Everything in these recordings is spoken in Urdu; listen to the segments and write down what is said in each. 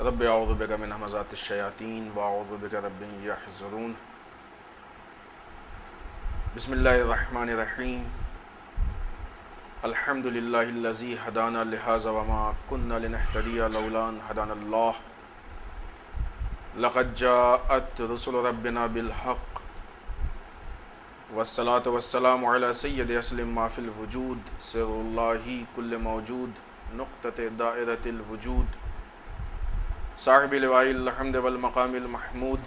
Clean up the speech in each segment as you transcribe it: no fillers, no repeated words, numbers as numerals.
رب اعوذ بک من همزات الشیاطین واعوذ بک رب ان یحضرون۔ بسم اللہ الرحمن الرحیم۔ الحمد للہ الذی ہدانا لہذا وما كنا لنہتدی لولا ان ہدانا اللہ۔ لقد جاءت رسل ربنا بالحق والصلاة والسلام علی سید اسلم ما فی الوجود سر اللہ کل موجود نقطۃ دائرۃ الوجود صاحب لواء الحمد والمقام المحمود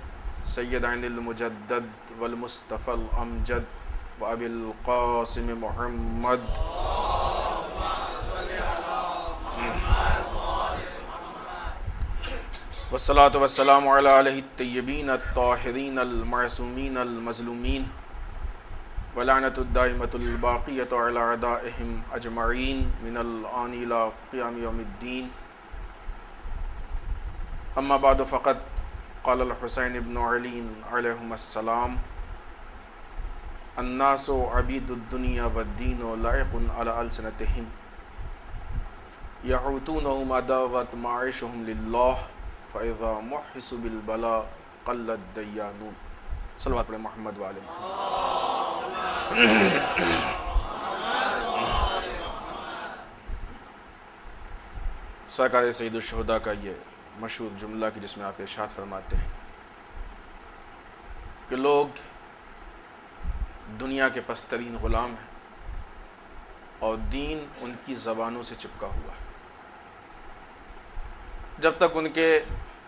سید عین المجدد والمصطفى الامجد وابی القاسم محمد والصلاة والسلام علی آلہ الطیبین الطاہرین المعصومین المظلومین ولعنۃ الدائمۃ الباقیۃ علی اعدائہم اجمعین من الآن الی قیام یوم الدین۔ اما بعد فقد قال الحسین بن علی علیہم السلام الناس عبید الدنیا والدین لائق علی السنتہم یحوطون ما داغت معاشہم للہ فاذا محس بالبلاء قل الدیانون۔ صلوات پڑھیں محمد وآل محمد۔ سرکار سید الشہداء کا یہ مشہور جملہ کہ جس میں آپ ارشاد فرماتے ہیں کہ لوگ دنیا کے پسترین غلام ہیں اور دین ان کی زبانوں سے چپکا ہوا ہے۔ جب تک ان کے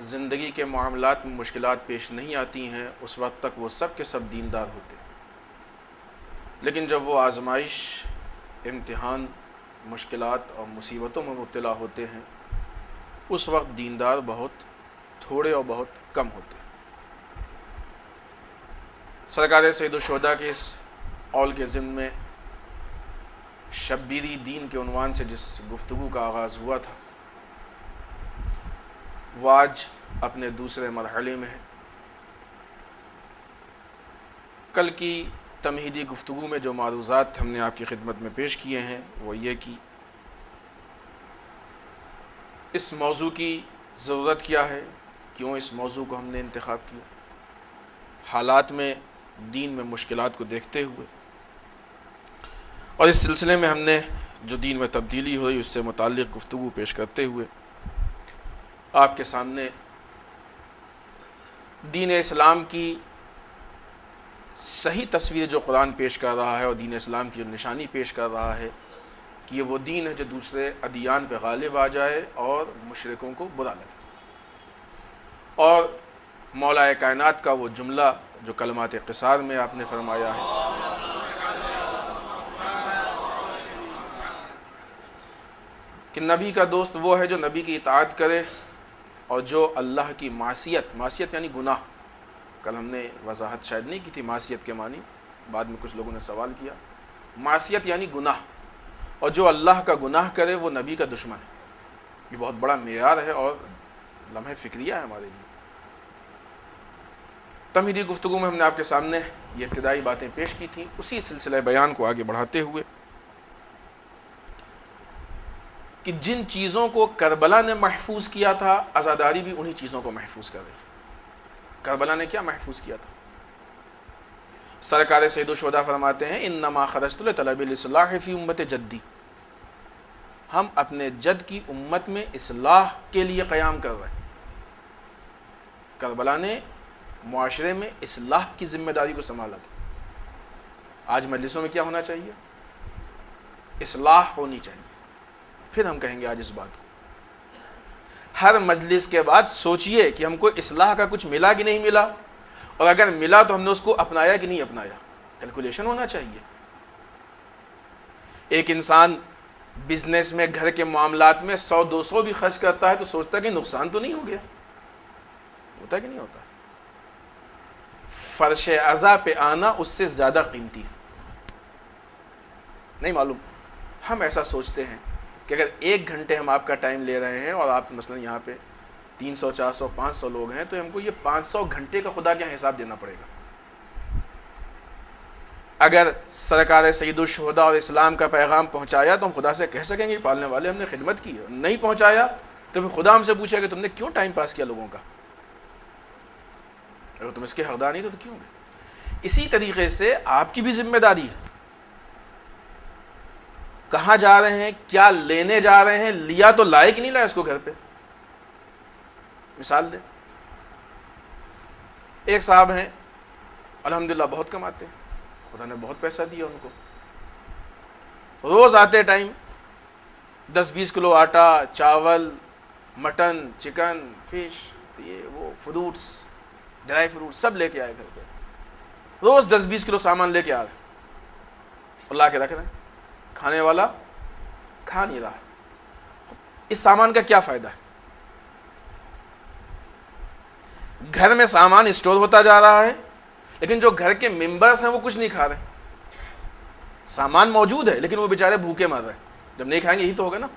زندگی کے معاملات میں مشکلات پیش نہیں آتی ہیں اس وقت تک وہ سب کے سب دیندار ہوتے ہیں، لیکن جب وہ آزمائش، امتحان، مشکلات اور مصیبتوں میں مبتلا ہوتے ہیں اس وقت دیندار بہت تھوڑے اور بہت کم ہوتے ہیں۔ سرکار سید الشہداء کے اس قول کے ضمن میں شبیری دین کے عنوان سے جس گفتگو کا آغاز ہوا تھا وہ آج اپنے دوسرے مرحلے میں ہے۔ کل کی تمہیدی گفتگو میں جو معروضات ہم نے آپ کی خدمت میں پیش کیے ہیں وہ یہ کہ اس موضوع کی ضرورت کیا ہے، کیوں اس موضوع کو ہم نے انتخاب کیا، حالات میں دین میں مشکلات کو دیکھتے ہوئے، اور اس سلسلے میں ہم نے جو دین میں تبدیلی ہوئی اس سے متعلق گفتگو پیش کرتے ہوئے آپ کے سامنے دین اسلام کی صحیح تصویر جو قرآن پیش کر رہا ہے اور دین اسلام کی جو نشانی پیش کر رہا ہے کہ یہ وہ دین ہے جو دوسرے ادیان پہ غالب آ جائے اور مشرکوں کو برا لگے، اور مولا کائنات کا وہ جملہ جو کلمات قصار میں آپ نے فرمایا ہے کہ نبی کا دوست وہ ہے جو نبی کی اطاعت کرے اور جو اللہ کی معصیت یعنی گناہ، کل ہم نے وضاحت شاید نہیں کی تھی معصیت کے معنی، بعد میں کچھ لوگوں نے سوال کیا، معصیت یعنی گناہ، اور جو اللہ کا گناہ کرے وہ نبی کا دشمن ہے۔ یہ بہت بڑا معیار ہے اور لمحہ فکریہ ہے ہمارے لیے۔ تمہیدی گفتگو میں ہم نے آپ کے سامنے یہ ابتدائی باتیں پیش کی تھیں، اسی سلسلہ بیان کو آگے بڑھاتے ہوئے کہ جن چیزوں کو کربلا نے محفوظ کیا تھا عزاداری بھی انہی چیزوں کو محفوظ کر رہی۔ کربلا نے کیا محفوظ کیا تھا؟ سرکار سید الشہداء فرماتے ہیں انما خرجت لطلب الاصلاح فی امت جدی، ہم اپنے جد کی امت میں اصلاح کے لیے قیام کر رہے ہیں۔ کربلا نے معاشرے میں اصلاح کی ذمہ داری کو سنبھالا تھا۔ آج مجلسوں میں کیا ہونا چاہیے؟ اصلاح ہونی چاہیے۔ پھر ہم کہیں گے آج اس بات کو، ہر مجلس کے بعد سوچئے کہ ہم کو اصلاح کا کچھ ملا کہ نہیں ملا، اور اگر ملا تو ہم نے اس کو اپنایا کہ نہیں اپنایا، کیلکولیشن ہونا چاہیے۔ ایک انسان بزنس میں، گھر کے معاملات میں 100-200 بھی خرچ کرتا ہے تو سوچتا ہے کہ نقصان تو نہیں ہو گیا، ہوتا کہ نہیں ہوتا؟ فرش عزا پہ آنا اس سے زیادہ قیمتی ہے، نہیں معلوم؟ ہم ایسا سوچتے ہیں کہ اگر 1 گھنٹے ہم آپ کا ٹائم لے رہے ہیں اور آپ مثلا یہاں پہ 300 400 500 لوگ ہیں تو ہم کو یہ 500 گھنٹے کا خدا کیا حساب دینا پڑے گا۔ اگر سرکار سید الشہداء اور اسلام کا پیغام پہنچایا تو ہم خدا سے کہہ سکیں گے پالنے والے ہم نے خدمت کی ہے، نہیں پہنچایا تو پھر خدا ہم سے پوچھے کہ تم نے کیوں ٹائم پاس کیا لوگوں کا؟ اگر تم اس کے حقدار نہیں تو کیوں گے؟ اسی طریقے سے آپ کی بھی ذمہ داری ہے، کہاں جا رہے ہیں، کیا لینے جا رہے ہیں، لیا تو لائے کہ نہیں لائے اس کو گھر پہ؟ مثال دیں، ایک صاحب ہیں الحمدللہ بہت کماتے ہیں، خدا نے بہت پیسہ دیا ان کو، روز آتے ٹائم 10-20 کلو آٹا، چاول، مٹن، چکن، فش، یہ وہ فروٹس، ڈرائی فروٹ سب لے کے آئے گھر پہ، روز 10-20 کلو سامان لے کے آ گئے اور لا کے رکھ رہے ہیں، کھانے والا کھا نہیں رہا۔ اس سامان کا کیا فائدہ ہے؟ گھر میں سامان اسٹور ہوتا جا رہا ہے، لیکن جو گھر کے ممبرس ہیں وہ کچھ نہیں کھا رہے، سامان موجود ہے لیکن وہ بیچارے بھوکے مر رہے ہیں۔ جب نہیں کھائیں گے یہی تو ہوگا نا،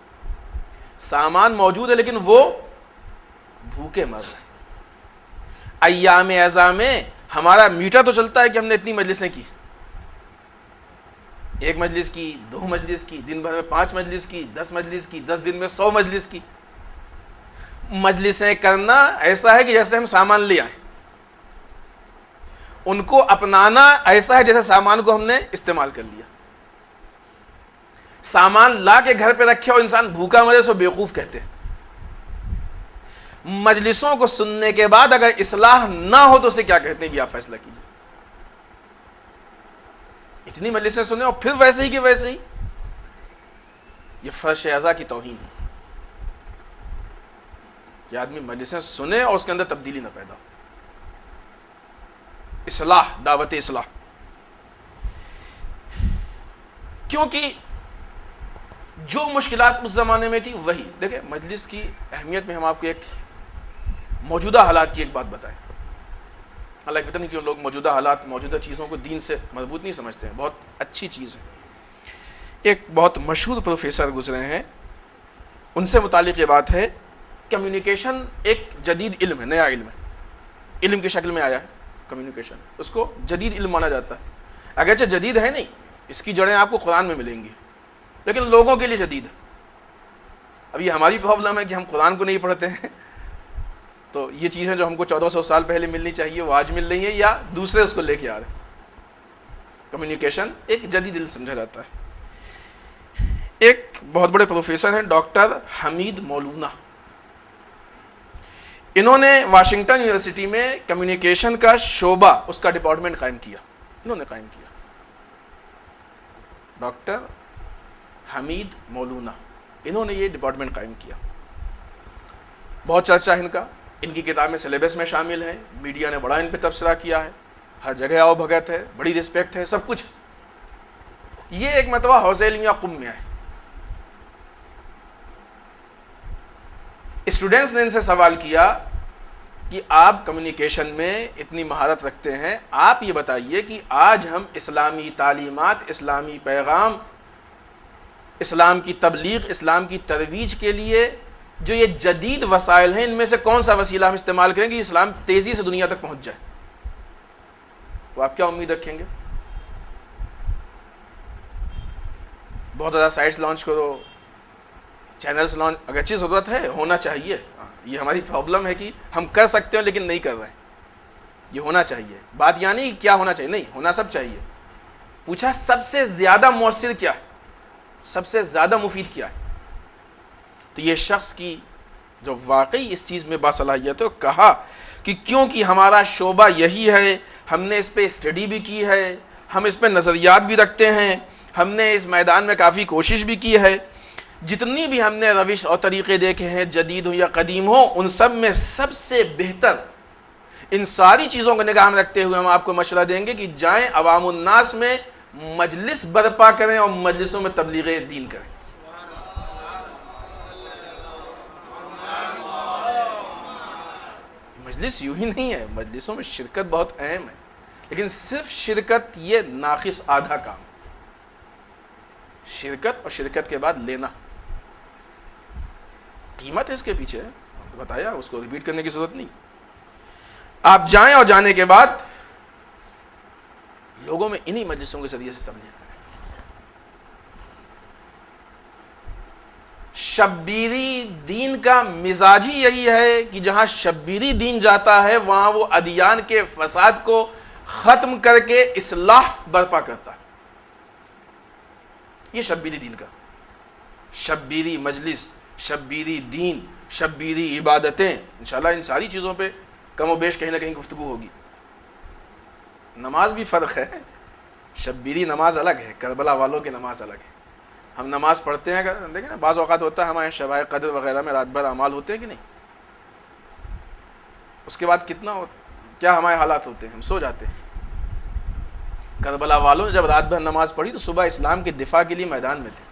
سامان موجود ہے لیکن وہ بھوکے مر رہے ہیں۔ ایام اعزاء میں ہمارا میٹر تو چلتا ہے کہ ہم نے اتنی مجلسیں کی، 1 مجلس کی، 2 مجلس کی، دن بھر میں 5 مجلس کی، 10 مجلس کی، 10 دن میں 100 مجلس کی۔ مجلسیں کرنا ایسا ہے کہ جیسے ہم سامان لے آئیں، ان کو اپنانا ایسا ہے جیسے سامان کو ہم نے استعمال کر لیا۔ سامان لا کے گھر پہ رکھے اور انسان بھوکا مرے سو بیوقوف کہتے ہیں۔ مجلسوں کو سننے کے بعد اگر اصلاح نہ ہو تو اسے کیا کہتے ہیں؟ بھی آپ فیصلہ کیجیے۔ اتنی مجلسیں سنیں اور پھر ویسے ہی کہ ویسے ہی، یہ فرش اعضاء کی توہین ہے کہ آدمی مجلسیں سنے اور اس کے اندر تبدیلی نہ پیدا ہو۔ اصلاح، دعوت اصلاح، کیونکہ جو مشکلات اس زمانے میں تھی وہی دیکھیں۔ مجلس کی اہمیت میں ہم آپ کو ایک موجودہ حالات کی ایک بات بتائیں، حالانکہ پتہ نہیں کیوں لوگ موجودہ حالات، موجودہ چیزوں کو دین سے مربوط نہیں سمجھتے ہیں، بہت اچھی چیز ہے۔ ایک بہت مشہور پروفیسر گزرے ہیں، ان سے متعلق یہ بات ہے، کمیونیکیشن ایک جدید علم ہے، نیا علم ہے، علم کی شکل میں آیا ہے کمیونیکیشن، اس کو جدید علم مانا جاتا ہے۔ اگرچہ جدید ہے نہیں، اس کی جڑیں آپ کو قرآن میں ملیں گی، لیکن لوگوں کے لیے جدید ہے۔ اب یہ ہماری پرابلم ہے کہ ہم قرآن کو نہیں پڑھتے ہیں، تو یہ چیزیں جو ہم کو 1400 سال پہلے ملنی چاہیے وہ آج مل رہی ہیں، یا دوسرے اس کو لے کے آ رہے ہیں۔ کمیونیکیشن ایک جدید علم سمجھا جاتا ہے۔ ایک بہت بڑے پروفیسر ہیں ڈاکٹر حمید مولونا، انہوں نے واشنگٹن یونیورسٹی میں کمیونیکیشن کا شعبہ، اس کا ڈپارٹمنٹ قائم کیا، انہوں نے قائم کیا۔ ڈاکٹر حمید مولونا، انہوں نے یہ ڈپارٹمنٹ قائم کیا، بہت چرچا ہے ان کا، ان کی کتابیں سلیبس میں شامل ہیں، میڈیا نے بڑا ان پہ تبصرہ کیا ہے، ہر جگہ آؤ بھگت ہے، بڑی رسپیکٹ ہے، سب کچھ۔ یہ ایک مرتبہ حوزہ علمیہ قم میں آئے، اسٹوڈنٹس نے ان سے سوال کیا کہ آپ کمیونیکیشن میں اتنی مہارت رکھتے ہیں، آپ یہ بتائیے کہ آج ہم اسلامی تعلیمات، اسلامی پیغام، اسلام کی تبلیغ، اسلام کی ترویج کے لیے جو یہ جدید وسائل ہیں، ان میں سے کون سا وسیلہ ہم استعمال کریں گے اسلام تیزی سے دنیا تک پہنچ جائے؟ تو آپ کیا امید رکھیں گے؟ بہت زیادہ سائٹس لانچ کرو، چینلز لانچ، اگرچہ ضرورت ہے، ہونا چاہیے، یہ ہماری پرابلم ہے کہ ہم کر سکتے ہیں لیکن نہیں کر رہے ہیں، یہ ہونا چاہیے۔ بات یعنی کیا ہونا چاہیے، نہیں ہونا سب چاہیے۔ پوچھا سب سے زیادہ مؤثر کیا ہے، سب سے زیادہ مفید کیا ہے؟ تو یہ شخص کی جو واقعی اس چیز میں باصلاحیت ہے، کہا کہ کیونکہ ہمارا شعبہ یہی ہے، ہم نے اس پہ اسٹڈی بھی کی ہے، ہم اس پہ نظریات بھی رکھتے ہیں، ہم نے اس میدان میں کافی کوشش بھی کی ہے، جتنی بھی ہم نے روش اور طریقے دیکھے ہیں، جدید ہو یا قدیم ہو، ان سب میں سب سے بہتر، ان ساری چیزوں کو نگاہ میں رکھتے ہوئے ہم آپ کو مشورہ دیں گے کہ جائیں عوام الناس میں مجلس برپا کریں اور مجلسوں میں تبلیغ دین کریں۔ مجلس یوں ہی نہیں ہے، مجلسوں میں شرکت بہت اہم ہے، لیکن صرف شرکت یہ ناقص آدھا کام، شرکت اور شرکت کے بعد لینا، قیمت ہے اس کے پیچھے، بتایا، اس کو ریپیٹ کرنے کی ضرورت نہیں۔ آپ جائیں اور جانے کے بعد لوگوں میں انہی مجلسوں کے ذریعے سے تبلیغ کریں۔ شبیری دین کا مزاج ہی یہی ہے کہ جہاں شبیری دین جاتا ہے وہاں وہ ادیان کے فساد کو ختم کر کے اصلاح برپا کرتا ہے. یہ شبیری دین کا، شبیری مجلس، شبیری دین، شبیری عبادتیں، انشاءاللہ ان ساری چیزوں پہ کم و بیش کہیں نہ کہیں گفتگو ہوگی. نماز بھی فرق ہے، شبیری نماز الگ ہے، کربلا والوں کی نماز الگ ہے. ہم نماز پڑھتے ہیں، دیکھیں نا بعض اوقات ہوتا ہے ہمارے شبائے قدر وغیرہ میں رات بھر اعمال ہوتے ہیں کہ نہیں، اس کے بعد کیا ہمارے حالات ہوتے ہیں، ہم سو جاتے ہیں. کربلا والوں نے جب رات بھر نماز پڑھی تو صبح اسلام کے دفاع کے لیے میدان میں تھے.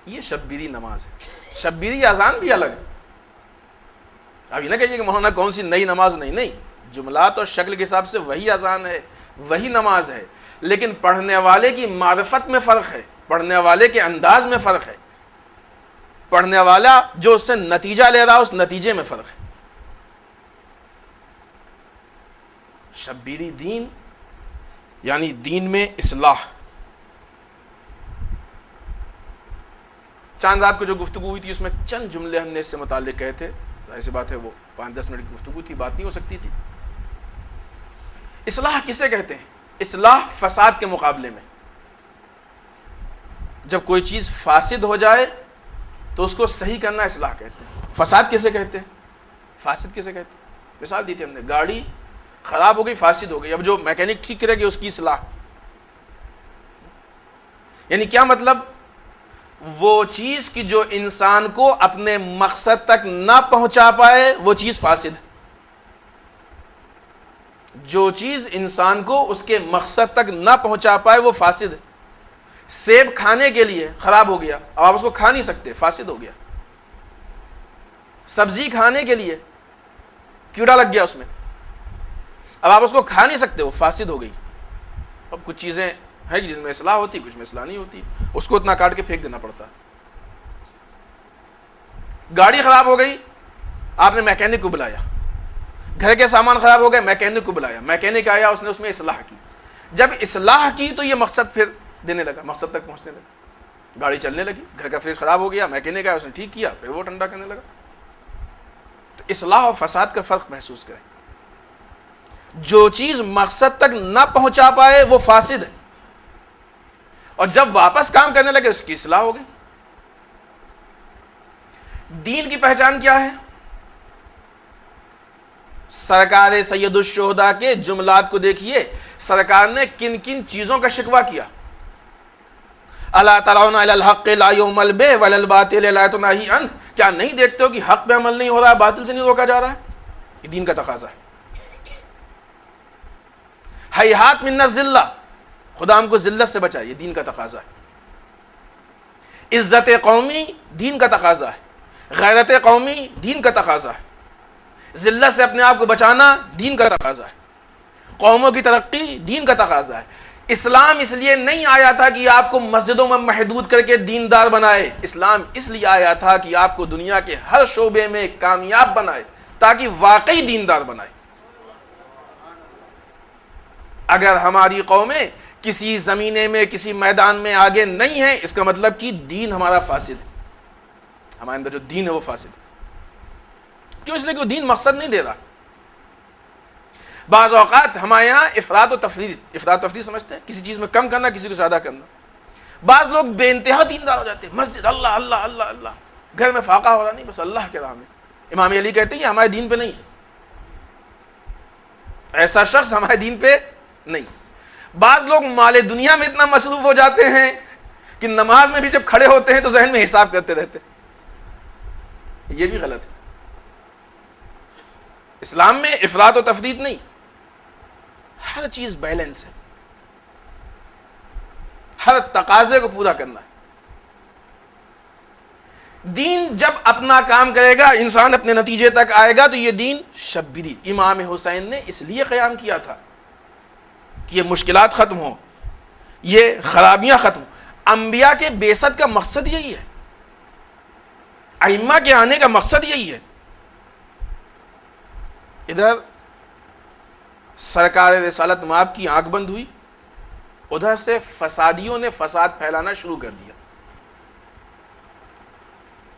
یہ شبیری نماز ہے. شبیری اذان بھی الگ ہے. اب یہ نہ کہیے کہ مولانا کون سی نئی نماز، نہیں، جملات اور شکل کے حساب سے وہی اذان ہے، وہی نماز ہے، لیکن پڑھنے والے کی معرفت میں فرق ہے، پڑھنے والے کے انداز میں فرق ہے، پڑھنے والا جو اس سے نتیجہ لے رہا اس نتیجے میں فرق ہے. شبیری دین یعنی دین میں اصلاح. چاند رات کو جو گفتگو ہوئی تھی اس میں چند جملے ہم نے اس سے متعلق کہے تھے. ظاہر سی بات ہے وہ 5-10 منٹ کی گفتگو تھی، بات نہیں ہو سکتی تھی. اصلاح کسے کہتے ہیں؟ اصلاح فساد کے مقابلے میں. جب کوئی چیز فاسد ہو جائے تو اس کو صحیح کرنا اصلاح کہتے ہیں. فساد کسے کہتے ہیں؟ فاسد کسے کہتے ہیں؟ مثال دی تھی ہم نے، گاڑی خراب ہو گئی، فاسد ہو گئی، اب جو میکینک ٹھیک کرے گا اس کی اصلاح. یعنی کیا مطلب؟ وہ چیز کی جو انسان کو اپنے مقصد تک نہ پہنچا پائے وہ چیز فاسد ہے. جو چیز انسان کو اس کے مقصد تک نہ پہنچا پائے وہ فاسد ہے. سیب کھانے کے لیے خراب ہو گیا، اب آپ اس کو کھا نہیں سکتے، فاسد ہو گیا. سبزی کھانے کے لیے کیڑا لگ گیا اس میں، اب آپ اس کو کھا نہیں سکتے، وہ فاسد ہو گئی. اب کچھ چیزیں ہیں جن میں اصلاح ہوتی، کچھ میں اصلاح نہیں ہوتی، اس کو اتنا کاٹ کے پھینک دینا پڑتا. گاڑی خراب ہو گئی، آپ نے میکینک کو بلایا. گھر کے سامان خراب ہو گئے، میکینک کو بلایا، میکینک آیا، اس نے اس میں اصلاح کی. جب اصلاح کی تو یہ مقصد پھر دینے لگا، مقصد تک پہنچنے لگا، گاڑی چلنے لگی. گھر کا فریج خراب ہو گیا، میکینک آیا، اس نے ٹھیک کیا، پھر وہ ٹھنڈا کرنے لگا. تو اصلاح اور فساد کا فرق محسوس کریں. جو چیز مقصد تک نہ پہنچا پائے وہ فاسد ہے، اور جب واپس کام کرنے لگے اس کی اصلاح ہو گئی. دین کی پہچان کیا ہے؟ سرکار سید الشہداء کے جملات کو دیکھیے، سرکار نے کن کن چیزوں کا شکوہ کیا. الا ترون الی الحق لا یعمل بہ ولی الباطل لا تنہی عنہ. کیا نہیں دیکھتے ہو کہ حق پہ عمل نہیں ہو رہا ہے، باطل سے نہیں روکا جا رہا ہے؟ یہ دین کا تقاضا ہے. ہیہات من الذلہ، خدا ہم کو ذلت سے بچائے، یہ دین کا تقاضا ہے. عزت قومی دین کا تقاضا ہے، غیرت قومی دین کا تقاضا ہے، ذلت سے اپنے آپ کو بچانا دین کا تقاضا ہے، قوموں کی ترقی دین کا تقاضا ہے. اسلام اس لیے نہیں آیا تھا کہ آپ کو مسجدوں میں محدود کر کے دیندار بنائے. اسلام اس لیے آیا تھا کہ آپ کو دنیا کے ہر شعبے میں کامیاب بنائے تاکہ واقعی دیندار بنائے. اگر ہماری قومیں کسی زمینے میں کسی میدان میں آگے نہیں ہیں، اس کا مطلب کہ دین ہمارا فاسد ہے، ہمارے اندر جو دین ہے وہ فاسد ہے. کیوں؟ اس لیے کہ وہ دین مقصد نہیں دے رہا. بعض اوقات ہمارے یہاں افراط و تفریط سمجھتے ہیں، کسی چیز میں کم کرنا، کسی کو زیادہ کرنا. بعض لوگ بے انتہا دیندار ہو جاتے ہیں، مسجد اللہ اللہ اللہ اللہ، گھر میں فاقہ ہو رہا نہیں، بس اللہ کے راہ میں. امام علی کہتے ہیں یہ ہمارے دین پہ نہیں ہے، ایسا شخص ہمارے دین پہ نہیں. بعض لوگ مال دنیا میں اتنا مصروف ہو جاتے ہیں کہ نماز میں بھی جب کھڑے ہوتے ہیں تو ذہن میں حساب کرتے رہتے. یہ بھی غلط ہے. اسلام میں افراط و تفریط نہیں، ہر چیز بیلنس ہے، ہر تقاضے کو پورا کرنا ہے. دین جب اپنا کام کرے گا، انسان اپنے نتیجے تک آئے گا، تو یہ دین شبیری. امام حسین نے اس لیے قیام کیا تھا کہ یہ مشکلات ختم ہوں، یہ خرابیاں ختم ہوں. انبیاء کے بعثت کا مقصد یہی ہے، ائمہ کے آنے کا مقصد یہی ہے. ادھر سرکار رسالت مآب کی آنکھ بند ہوئی، ادھر سے فسادیوں نے فساد پھیلانا شروع کر دیا.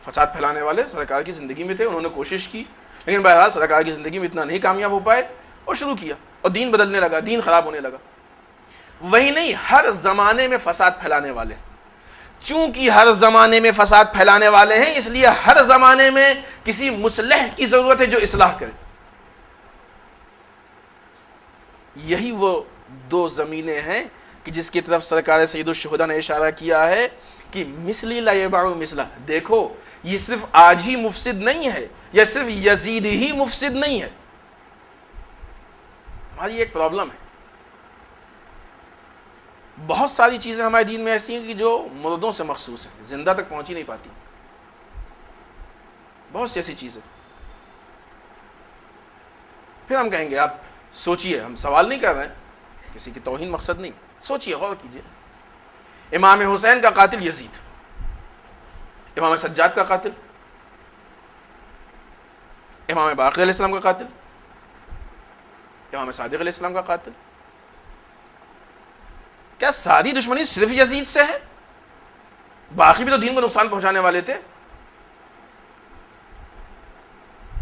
فساد پھیلانے والے سرکار کی زندگی میں تھے، انہوں نے کوشش کی، لیکن بہرحال سرکار کی زندگی میں اتنا نہیں کامیاب ہو پائے اور شروع کیا، اور دین بدلنے لگا، دین خراب ہونے لگا۔ وہی نہیں، ہر زمانے میں فساد پھیلانے والے، چونکہ ہر زمانے میں فساد پھیلانے والے ہیں، اس لیے ہر زمانے میں کسی مصلح کی ضرورت ہے جو اصلاح کرے۔ یہی وہ دو زمینیں ہیں کہ جس کی طرف سرکار سید الشہداء نے اشارہ کیا ہے کہ مثلی لا یباع مثلہ۔ دیکھو یہ صرف آج ہی مفسد نہیں ہے، یا صرف یزید ہی مفسد نہیں ہے، ہماری ایک پرابلم ہے، بہت ساری چیزیں ہمارے دین میں ایسی ہیں کہ جو مردوں سے مخصوص ہیں، زندہ تک پہنچ ہی نہیں پاتی، بہت سی ایسی چیزیں۔ پھر ہم کہیں گے آپ سوچئے، ہم سوال نہیں کر رہے ہیں، کسی کی توہین مقصد نہیں، سوچئے، غور کیجئے۔ امام حسین کا قاتل یزید، امام سجاد کا قاتل، امام باقر علیہ السلام کا قاتل، امام صادق علیہ السلام کا قاتل۔ کیا ساری دشمنی صرف یزید سے ہے؟ باقی بھی تو دین کو نقصان پہنچانے والے تھے،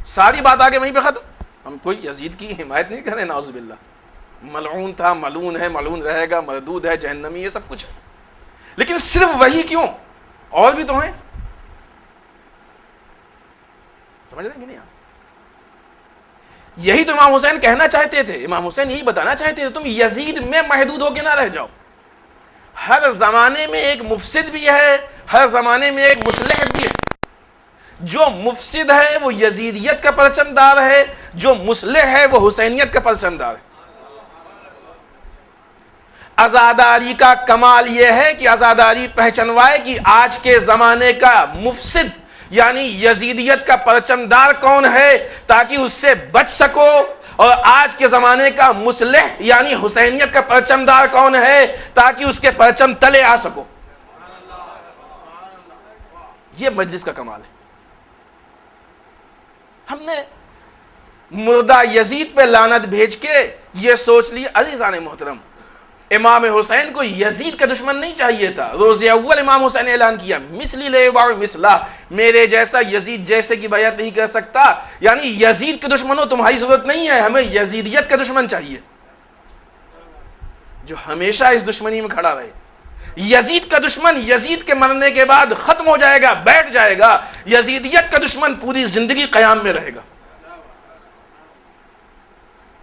ساری بات آگے وہیں پہ ختم۔ ہم کوئی یزید کی حمایت نہیں کر رہے، نعوذ باللہ، ملعون تھا، ملعون ہے، ملعون رہے گا، مردود ہے، جہنمی، یہ سب کچھ ہے، لیکن صرف وہی کیوں؟ اور بھی تو ہیں، سمجھ رہے ہیں کہ نہیں آپ؟ یہی تو امام حسین کہنا چاہتے تھے، امام حسین یہی بتانا چاہتے تھے، تم یزید میں محدود ہو کے نہ رہ جاؤ، ہر زمانے میں ایک مفسد بھی ہے، ہر زمانے میں ایک مصلح بھی ہے۔ جو مفسد ہے وہ یزیدیت کا پرچم دار ہے، جو مصلح ہے وہ حسینیت کا پرچم دار ہے۔ عزاداری کا کمال یہ ہے کہ عزاداری پہچنوائے کہ آج کے زمانے کا مفسد یعنی یزیدیت کا پرچم دار کون ہے، تاکہ اس سے بچ سکو، اور آج کے زمانے کا مصلح یعنی حسینیت کا پرچم دار کون ہے، تاکہ اس کے پرچم تلے آ سکو۔ یہ مجلس کا کمال ہے۔ ہم نے مردہ یزید پہ لعنت بھیج کے یہ سوچ لی، عزیزان محترم، امام حسین کو یزید کا دشمن نہیں چاہیے تھا۔ روز اول امام حسین نے اعلان کیا، مثلی لا یباع مثلہ، میرے جیسا یزید جیسے کی بیعت نہیں کر سکتا، یعنی یزید کے دشمنوں تمہاری ضرورت نہیں ہے، ہمیں یزیدیت کا دشمن چاہیے جو ہمیشہ اس دشمنی میں کھڑا رہے۔ یزید کا دشمن یزید کے مرنے کے بعد ختم ہو جائے گا، بیٹھ جائے گا، یزیدیت کا دشمن پوری زندگی قیام میں رہے گا۔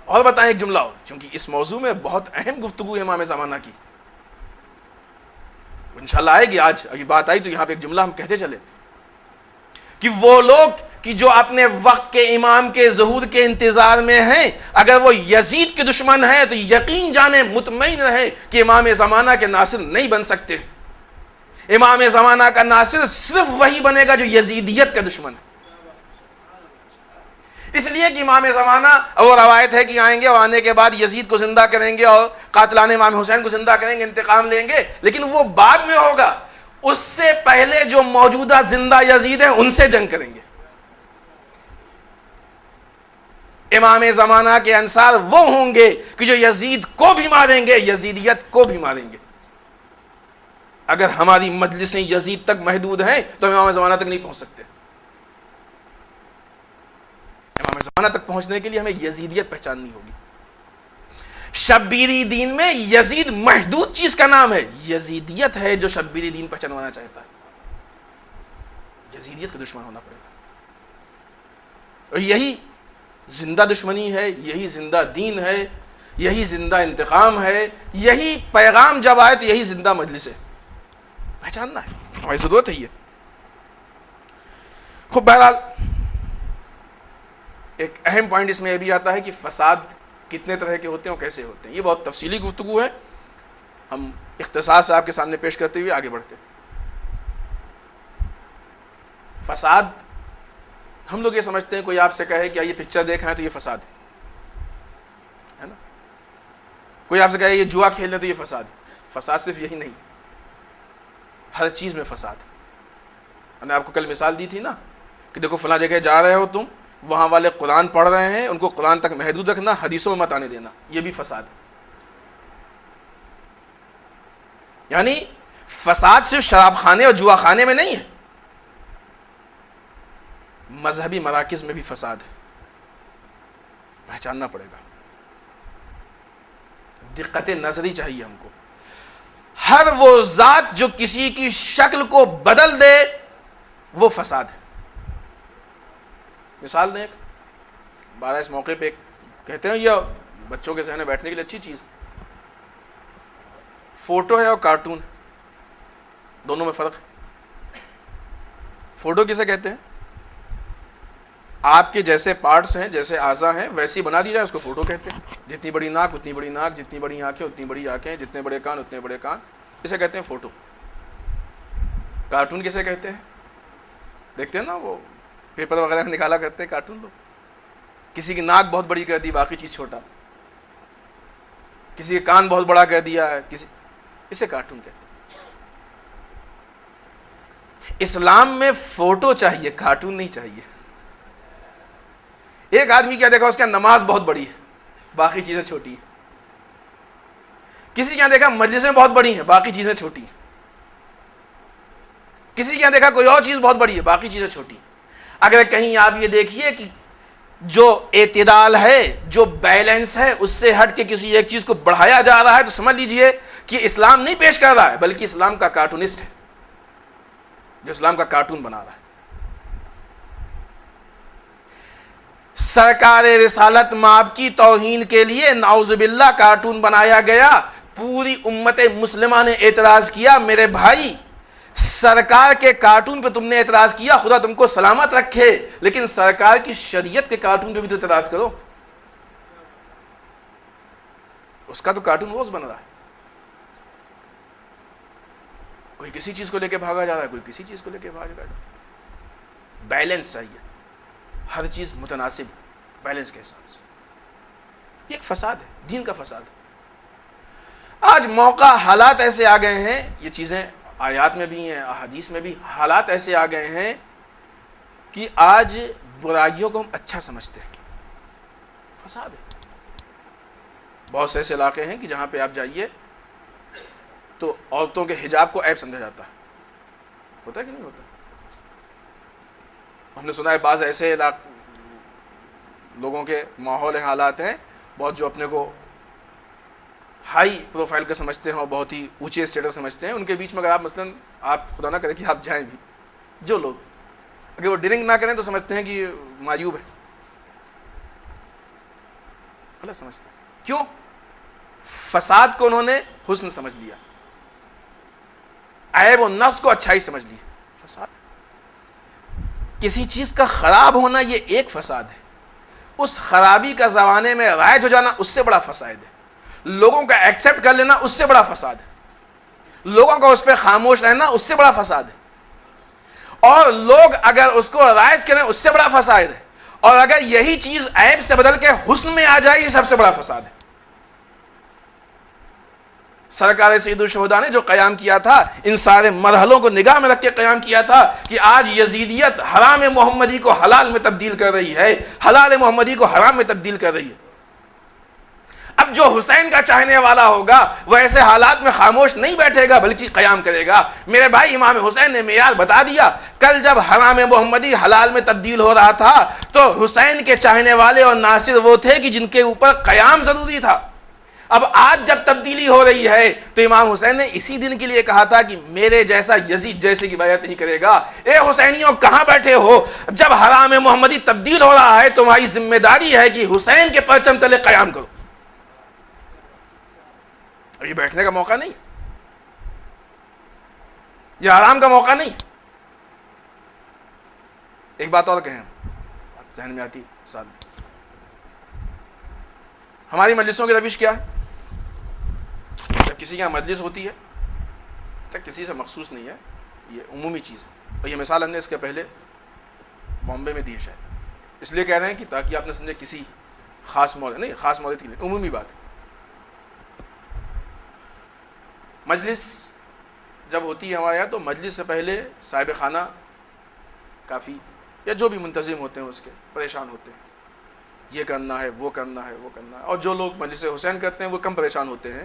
اور بتائیں ایک جملہ اور، چونکہ اس موضوع میں بہت اہم گفتگو ہے امام زمانہ کی، انشاءاللہ آئے گی، آج ابھی بات آئی تو یہاں پہ ایک جملہ ہم کہتے چلے کہ وہ لوگ کہ جو اپنے وقت کے امام کے ظہور کے انتظار میں ہیں، اگر وہ یزید کے دشمن ہیں تو یقین جانے، مطمئن رہے کہ امام زمانہ کے ناصر نہیں بن سکتے۔ امام زمانہ کا ناصر صرف وہی بنے گا جو یزیدیت کا دشمن ہے۔ اس لیے کہ امام زمانہ، اور روایت ہے کہ آئیں گے اور آنے کے بعد یزید کو زندہ کریں گے اور قاتلان امام حسین کو زندہ کریں گے، انتقام لیں گے، لیکن وہ بعد میں ہوگا، اس سے پہلے جو موجودہ زندہ یزید ہیں ان سے جنگ کریں گے۔ امام زمانہ کے انصار وہ ہوں گے کہ جو یزید کو بھی ماریں گے، یزیدیت کو بھی ماریں گے۔ اگر ہماری مجلسیں یزید تک محدود ہیں تو امام زمانہ تک نہیں پہنچ سکتے۔ امام زمانہ تک پہنچنے کے لیے ہمیں یزیدیت پہچاننی ہوگی۔ شبیری دین میں یزید محدود چیز کا نام ہے، یزیدیت ہے جو شبیری دین پہچانوانا چاہتا ہے۔ یزیدیت کا دشمن ہونا پڑے گا، اور یہی زندہ دشمنی ہے، یہی زندہ دین ہے، یہی زندہ انتقام ہے، یہی پیغام جب آئے تو یہی زندہ مجلس ہے، پہچاننا ہے، ہماری ضرورت ہے یہ۔ خوب بہرحال ایک اہم پوائنٹ اس میں یہ بھی آتا ہے کہ فساد کتنے طرح کے ہوتے ہیں اور کیسے ہوتے ہیں، یہ بہت تفصیلی گفتگو ہے، ہم اختصار سے آپ کے سامنے پیش کرتے ہوئے آگے بڑھتے ہیں۔ فساد، ہم لوگ یہ سمجھتے ہیں کوئی آپ سے کہے کہ یہ پکچر دیکھا ہے تو یہ فساد ہے نا، کوئی آپ سے کہے یہ جوا کھیلنے تو یہ فساد ہے۔ فساد صرف یہی نہیں، ہر چیز میں فساد ہے۔ میں نے آپ کو کل مثال دی تھی نا کہ دیکھو فلاں جگہ جا رہے ہو تم، وہاں والے قرآن پڑھ رہے ہیں، ان کو قرآن تک محدود رکھنا، حدیثوں میں مت آنے دینا، یہ بھی فساد ہے۔ یعنی فساد صرف شراب خانے اور جوا خانے میں نہیں ہے، مذہبی مراکز میں بھی فساد ہے، پہچاننا پڑے گا. دقت نظری چاہیے ہم کو. ہر وہ ذات جو کسی کی شکل کو بدل دے وہ فساد ہے. مثال دیں ایک، بارہ اس موقع پہ کہتے ہیں یہ بچوں کے ذہن میں بیٹھنے کے لیے اچھی چیز، فوٹو ہے اور کارٹون، دونوں میں فرق ہے. فوٹو کسے کہتے ہیں؟ آپ کے جیسے پارٹس ہیں، جیسے اعضاء ہیں ویسی بنا دی جائے اس کو فوٹو کہتے ہیں. جتنی بڑی ناک اتنی بڑی ناک، جتنی بڑی آنکھیں اتنی بڑی آنکھیں، جتنے بڑے کان اتنے بڑے کان، اسے کہتے ہیں فوٹو. کارٹون کسے کہتے ہیں؟ دیکھتے ہیں نا وہ پیپر وغیرہ میں نکالا کرتے ہیں کارٹون. تو کسی کی ناک بہت بڑی کر دی، باقی چیز چھوٹا، کسی کے کان بہت بڑا کر دیا ہے، اسے کارٹون کہتے ہیں. اسلام میں فوٹو چاہیے، کارٹون نہیں چاہیے. ایک آدمی کیا دیکھا، اس کا نماز بہت بڑی ہے، باقی چیزیں چھوٹی ہیں. کسی کیا دیکھا مجلسیں بہت بڑی ہیں، باقی چیزیں چھوٹی ہیں. کسی کیا دیکھا کوئی اور چیز بہت بڑی ہے، باقی چیزیں چھوٹی. اگر کہیں آپ یہ دیکھیے کہ جو اعتدال ہے، جو بیلنس ہے، اس سے ہٹ کے کسی ایک چیز کو بڑھایا جا رہا ہے تو سمجھ لیجئے کہ اسلام نہیں پیش کر رہا ہے، بلکہ اسلام کا کارٹونسٹ ہے جو اسلام کا کارٹون بنا رہا ہے. سرکار رسالت مآب کی توہین کے لیے نعوذ باللہ کارٹون بنایا گیا. پوری امت مسلمہ نے اعتراض کیا. میرے بھائی، سرکار کے کارٹون پہ تم نے اعتراض کیا، خدا تم کو سلامت رکھے، لیکن سرکار کی شریعت کے کارٹون پہ بھی تو اعتراض کرو. اس کا تو کارٹون روز بن رہا ہے. کوئی کسی چیز کو لے کے بھاگا جا رہا ہے، کوئی کسی چیز کو لے کے بھاگا جا رہا ہے. بیلنس چاہیے، ہر چیز متناسب بیلنس کے حساب سے. یہ ایک فساد ہے، دین کا فساد ہے. آج موقع، حالات ایسے آ گئے ہیں، یہ چیزیں آیات میں بھی ہیں، احادیث میں بھی، حالات ایسے آ گئے ہیں کہ آج برائیوں کو ہم اچھا سمجھتے ہیں. فساد ہے. بہت سے ایسے علاقے ہیں کہ جہاں پہ آپ جائیے تو عورتوں کے حجاب کو عیب سمجھا جاتا ہے. ہوتا ہے کہ نہیں ہوتا؟ ہم نے سنا ہے بعض ایسے لوگوں کے ماحول حالات ہیں بہت جو اپنے کو ہائی پروفائل کا سمجھتے ہیں اور بہت ہی اونچے اسٹیٹس سمجھتے ہیں. ان کے بیچ میں اگر آپ مثلاً آپ خدا نہ کرے کہ آپ جائیں بھی، جو لوگ اگر وہ ڈرنک نہ کریں تو سمجھتے ہیں کہ معیوب ہے. غلط سمجھتے ہیں. کیوں؟ فساد کو انہوں نے حسن سمجھ لیا، عیب و نقص کو اچھائی سمجھ لی. فساد. کسی چیز کا خراب ہونا یہ ایک فساد ہے، اس خرابی کا زمانے میں رائج ہو جانا اس سے بڑا فساد ہے. لوگوں کا ایکسیپٹ کر لینا اس سے بڑا فساد ہے. لوگوں کا اس پہ خاموش رہنا اس سے بڑا فساد ہے. اور لوگ اگر اس کو رائج کریں اس سے بڑا فساد ہے. اور اگر یہی چیز عیب سے بدل کے حسن میں آ جائے یہ سب سے بڑا فساد ہے. سرکار سید الشہداء نے جو قیام کیا تھا، ان سارے مرحلوں کو نگاہ میں رکھ کے قیام کیا تھا کہ آج یزیدیت حرام محمدی کو حلال میں تبدیل کر رہی ہے، حلال محمدی کو حرام میں تبدیل کر رہی ہے. اب جو حسین کا چاہنے والا ہوگا وہ ایسے حالات میں خاموش نہیں بیٹھے گا بلکہ قیام کرے گا. میرے بھائی، امام حسین نے معیار بتا دیا. کل جب حرام محمدی حلال میں تبدیل ہو رہا تھا تو حسین کے چاہنے والے اور ناصر وہ تھے کہ جن کے اوپر قیام ضروری تھا. اب آج جب تبدیلی ہو رہی ہے تو امام حسین نے اسی دن کے لیے کہا تھا کہ میرے جیسا یزید جیسے کی بیعت نہیں کرے گا. اے حسینیوں کہاں بیٹھے ہو؟ جب حرام محمدی تبدیل ہو رہا ہے تمہاری ذمہ داری ہے کہ حسین کے پرچم تلے قیام کرو. اب یہ بیٹھنے کا موقع نہیں، یہ آرام کا موقع نہیں. ایک بات اور کہیں، ذہن میں آتی ساتھ، ہماری مجلسوں کی روش کیا ہے؟ جب کسی کا مجلس ہوتی ہے تو کسی سے مخصوص نہیں ہے، یہ عمومی چیز ہے. اور یہ مثال ہم نے اس کے پہلے بامبے میں دی ہے، شاید اس لیے کہہ رہے ہیں کہ تاکہ آپ نے سمجھے کسی خاص موضوع نہیں، خاص موضوع کی نہیں، عمومی بات ہے. مجلس جب ہوتی ہے ہمارے یہاں تو مجلس سے پہلے صاحب خانہ کافی یا جو بھی منتظم ہوتے ہیں اس کے پریشان ہوتے ہیں، یہ کرنا ہے وہ کرنا ہے وہ کرنا ہے. اور جو لوگ مجلس حسین کرتے ہیں وہ کم پریشان ہوتے ہیں،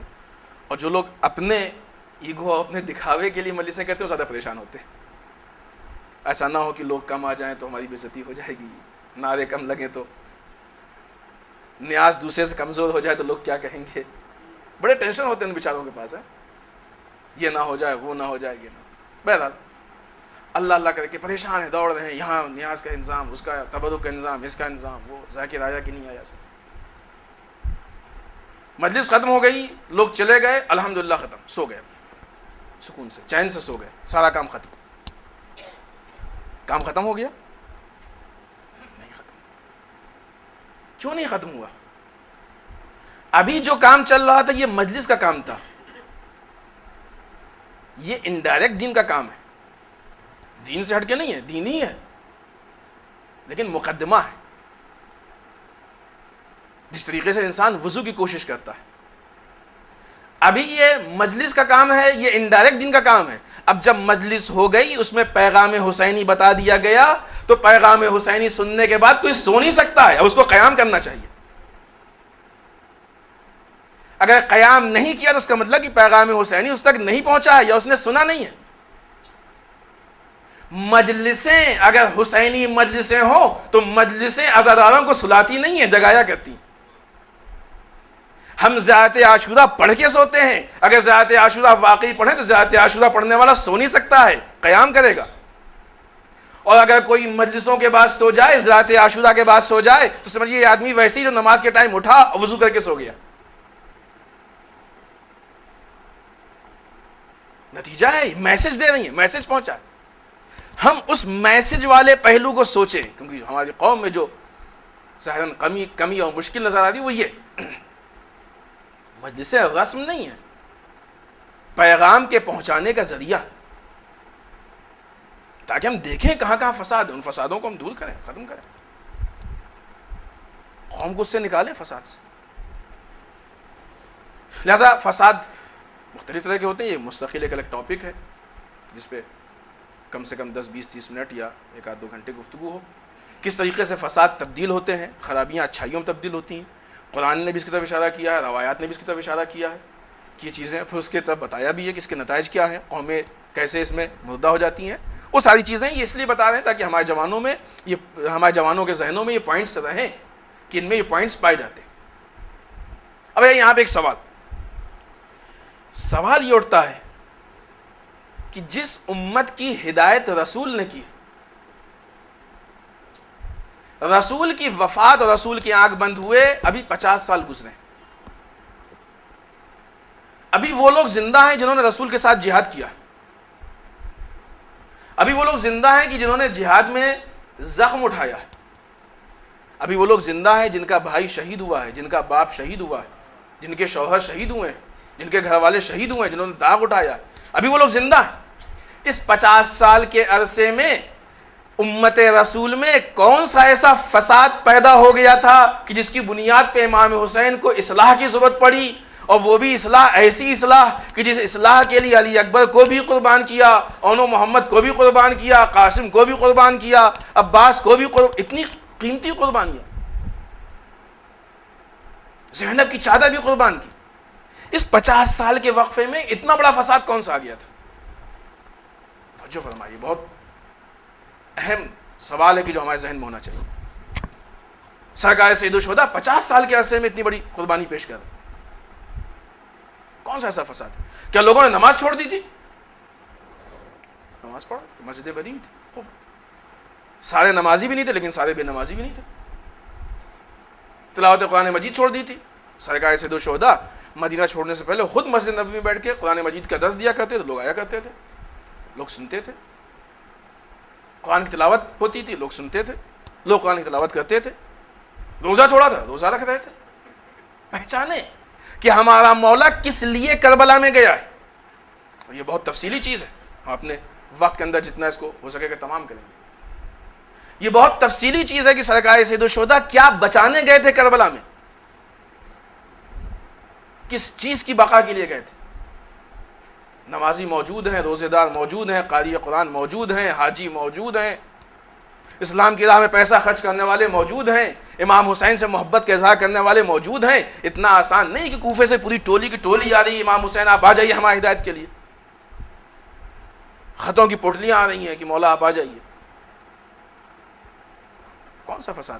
اور جو لوگ اپنے ایگو اور اپنے دکھاوے کے لیے مجلسیں کرتے ہیں وہ زیادہ پریشان ہوتے ہیں. ایسا نہ ہو کہ لوگ کم آ جائیں تو ہماری بے عزتی ہو جائے گی، نعرے کم لگیں تو، نیاز دوسرے سے کمزور ہو جائے تو لوگ کیا کہیں گے. بڑے ٹینشن ہوتے ہیں ان بیچاروں کے پاس ہے، یہ نہ ہو جائے، وہ نہ ہو جائے، یہ نہ. بہرحال اللہ اللہ کر کے پریشان ہیں، دوڑ رہے ہیں، یہاں نیاز کا انتظام، اس کا تبرک کا انتظام، اس کا انتظام، وہ ذاکر آیا کہ نہیں آیا. سر مجلس ختم ہو گئی، لوگ چلے گئے، الحمدللہ ختم، سو گئے سکون سے، چین سے سو گئے، سارا کام ختم. کام ختم ہو گیا؟ نہیں ختم. کیوں نہیں ختم ہوا؟ ابھی جو کام چل رہا تھا یہ مجلس کا کام تھا، یہ انڈائریکٹ دین کا کام ہے، دین سے ہٹ کے نہیں ہے، دین ہی ہے لیکن مقدمہ ہے. جس طریقے سے انسان وضو کی کوشش کرتا ہے، ابھی یہ مجلس کا کام ہے، یہ انڈائریکٹ دین کا کام ہے. اب جب مجلس ہو گئی، اس میں پیغام حسینی بتا دیا گیا، تو پیغام حسینی سننے کے بعد کوئی سو نہیں سکتا ہے، اس کو قیام کرنا چاہیے. اگر قیام نہیں کیا تو اس کا مطلب کہ پیغام حسینی اس تک نہیں پہنچا ہے یا اس نے سنا نہیں ہے. مجلسیں اگر حسینی مجلسیں ہوں تو مجلسیں عزاداروں کو سلاتی نہیں ہیں، جگایا کرتی. ہم زیارت عاشورہ پڑھ کے سوتے ہیں، اگر زیارت عاشورہ واقعی پڑھیں تو زیارت عاشورہ پڑھنے والا سو نہیں سکتا ہے، قیام کرے گا. اور اگر کوئی مجلسوں کے بعد سو جائے، زیارت عاشورہ کے بعد سو جائے، تو سمجھیے یہ آدمی ویسے ہی جو نماز کے ٹائم اٹھا اور وضو کر کے سو گیا. نتیجہ ہے میسج دے رہی ہیں، میسج پہنچا. ہم اس میسج والے پہلو کو سوچیں، کیونکہ ہماری قوم میں جو ظاہراً کمی اور مشکل نظر آتی وہ یہ مجلسیں رسم نہیں ہے، پیغام کے پہنچانے کا ذریعہ، تاکہ ہم دیکھیں کہاں کہاں فساد ہے، ان فسادوں کو ہم دور کریں، ختم کریں، قوم کو اس سے نکالیں فساد سے. لہذا فساد مختلف طرح کے ہوتے ہیں، یہ مستقل ایک الگ ٹاپک ہے جس پہ کم سے کم 10 20 30 منٹ یا 1 آدھ 2 گھنٹے گفتگو ہو. کس طریقے سے فساد تبدیل ہوتے ہیں، خرابیاں اچھائیوں میں تبدیل ہوتی ہیں. قرآن نے بھی اس کی طرف اشارہ کیا ہے، روایات نے بھی اس کی طرف اشارہ کیا ہے کہ یہ چیزیں، پھر اس کے طرف بتایا بھی ہے کہ اس کے نتائج کیا ہیں، قومیں کیسے اس میں مردہ ہو جاتی ہیں. وہ ساری چیزیں یہ اس لیے بتا رہے ہیں تاکہ ہمارے جوانوں کے ذہنوں میں یہ پوائنٹس رہیں کہ ان میں یہ پوائنٹس پائے جاتے ہیں. اب یہاں پہ ایک سوال یہ اٹھتا ہے کہ جس امت کی ہدایت رسول نے کی، رسول کی وفات اور رسول کی آنکھ بند ہوئے ابھی 50 سال گزرے، ابھی وہ لوگ زندہ ہیں جنہوں نے رسول کے ساتھ جہاد کیا، ابھی وہ لوگ زندہ ہیں کہ جنہوں نے جہاد میں زخم اٹھایا ہے، ابھی وہ لوگ زندہ ہیں جن کا بھائی شہید ہوا ہے، جن کا باپ شہید ہوا ہے، جن کے شوہر شہید ہوئے ہیں، جن کے گھر والے شہید ہوئے ہیں، جنہوں نے داغ اٹھایا ہے، ابھی وہ لوگ زندہ ہیں. اس 50 سال کے عرصے میں امت رسول میں کون سا ایسا فساد پیدا ہو گیا تھا کہ جس کی بنیاد پہ امام حسین کو اصلاح کی ضرورت پڑی، اور وہ بھی اصلاح ایسی اصلاح کہ جس اصلاح کے لیے علی اکبر کو بھی قربان کیا، اونو محمد کو بھی قربان کیا، قاسم کو بھی قربان کیا، عباس کو بھی اتنی قیمتی قربانیاں، زینب کی چادر بھی قربان کی. اس 50 سال کے وقفے میں اتنا بڑا فساد کون سا آ گیا تھا؟ جو فرمائیے، بہت اہم سوال ہے کہ جو ہمارے ذہن میں ہونا چاہیے. سرکار سید الشہداء 50 سال کے عرصے میں اتنی بڑی قربانی پیش کر رہے، کون سا ایسا فساد ہے؟ کیا لوگوں نے نماز چھوڑ دی تھی؟ نماز پڑھو، مسجدیں بھری ہوئی تھی، خوب سارے نمازی بھی نہیں تھے لیکن سارے بے نمازی بھی نہیں تھے. تلاوت قرآن مجید چھوڑ دی تھی. سرکار سید الشہداء مدینہ چھوڑنے سے پہلے خود مسجد نبوی میں بیٹھ کے قرآن مجید کا درس دیا کرتے تھے، لوگ آیا کرتے تھے، لوگ سنتے تھے، قرآن کی تلاوت ہوتی تھی، لوگ سنتے تھے، لوگ قرآن کی تلاوت کرتے تھے. روزہ چھوڑا تھا، روزہ رکھ رہے تھے. پہچانے کہ ہمارا مولا کس لیے کربلا میں گیا ہے. یہ بہت تفصیلی چیز ہے، ہم اپنے وقت کے اندر جتنا اس کو ہو سکے گا تمام کریں گے. یہ بہت تفصیلی چیز ہے کہ سرکار سید الشہداء کیا بچانے گئے تھے کربلا میں، کس چیز کی بقا کے لیے گئے تھے. نمازی موجود ہیں، روزے دار موجود ہیں، قاری قرآن موجود ہیں، حاجی موجود ہیں، اسلام کی راہ میں پیسہ خرچ کرنے والے موجود ہیں، امام حسین سے محبت کا اظہار کرنے والے موجود ہیں. اتنا آسان نہیں کہ کوفے سے پوری ٹولی کی ٹولی آ رہی ہے، امام حسین آپ آ جائیے ہماری ہدایت کے لیے. خطوں کی پوٹلیاں آ رہی ہیں کہ مولا آپ آ جائیے. کون سا فساد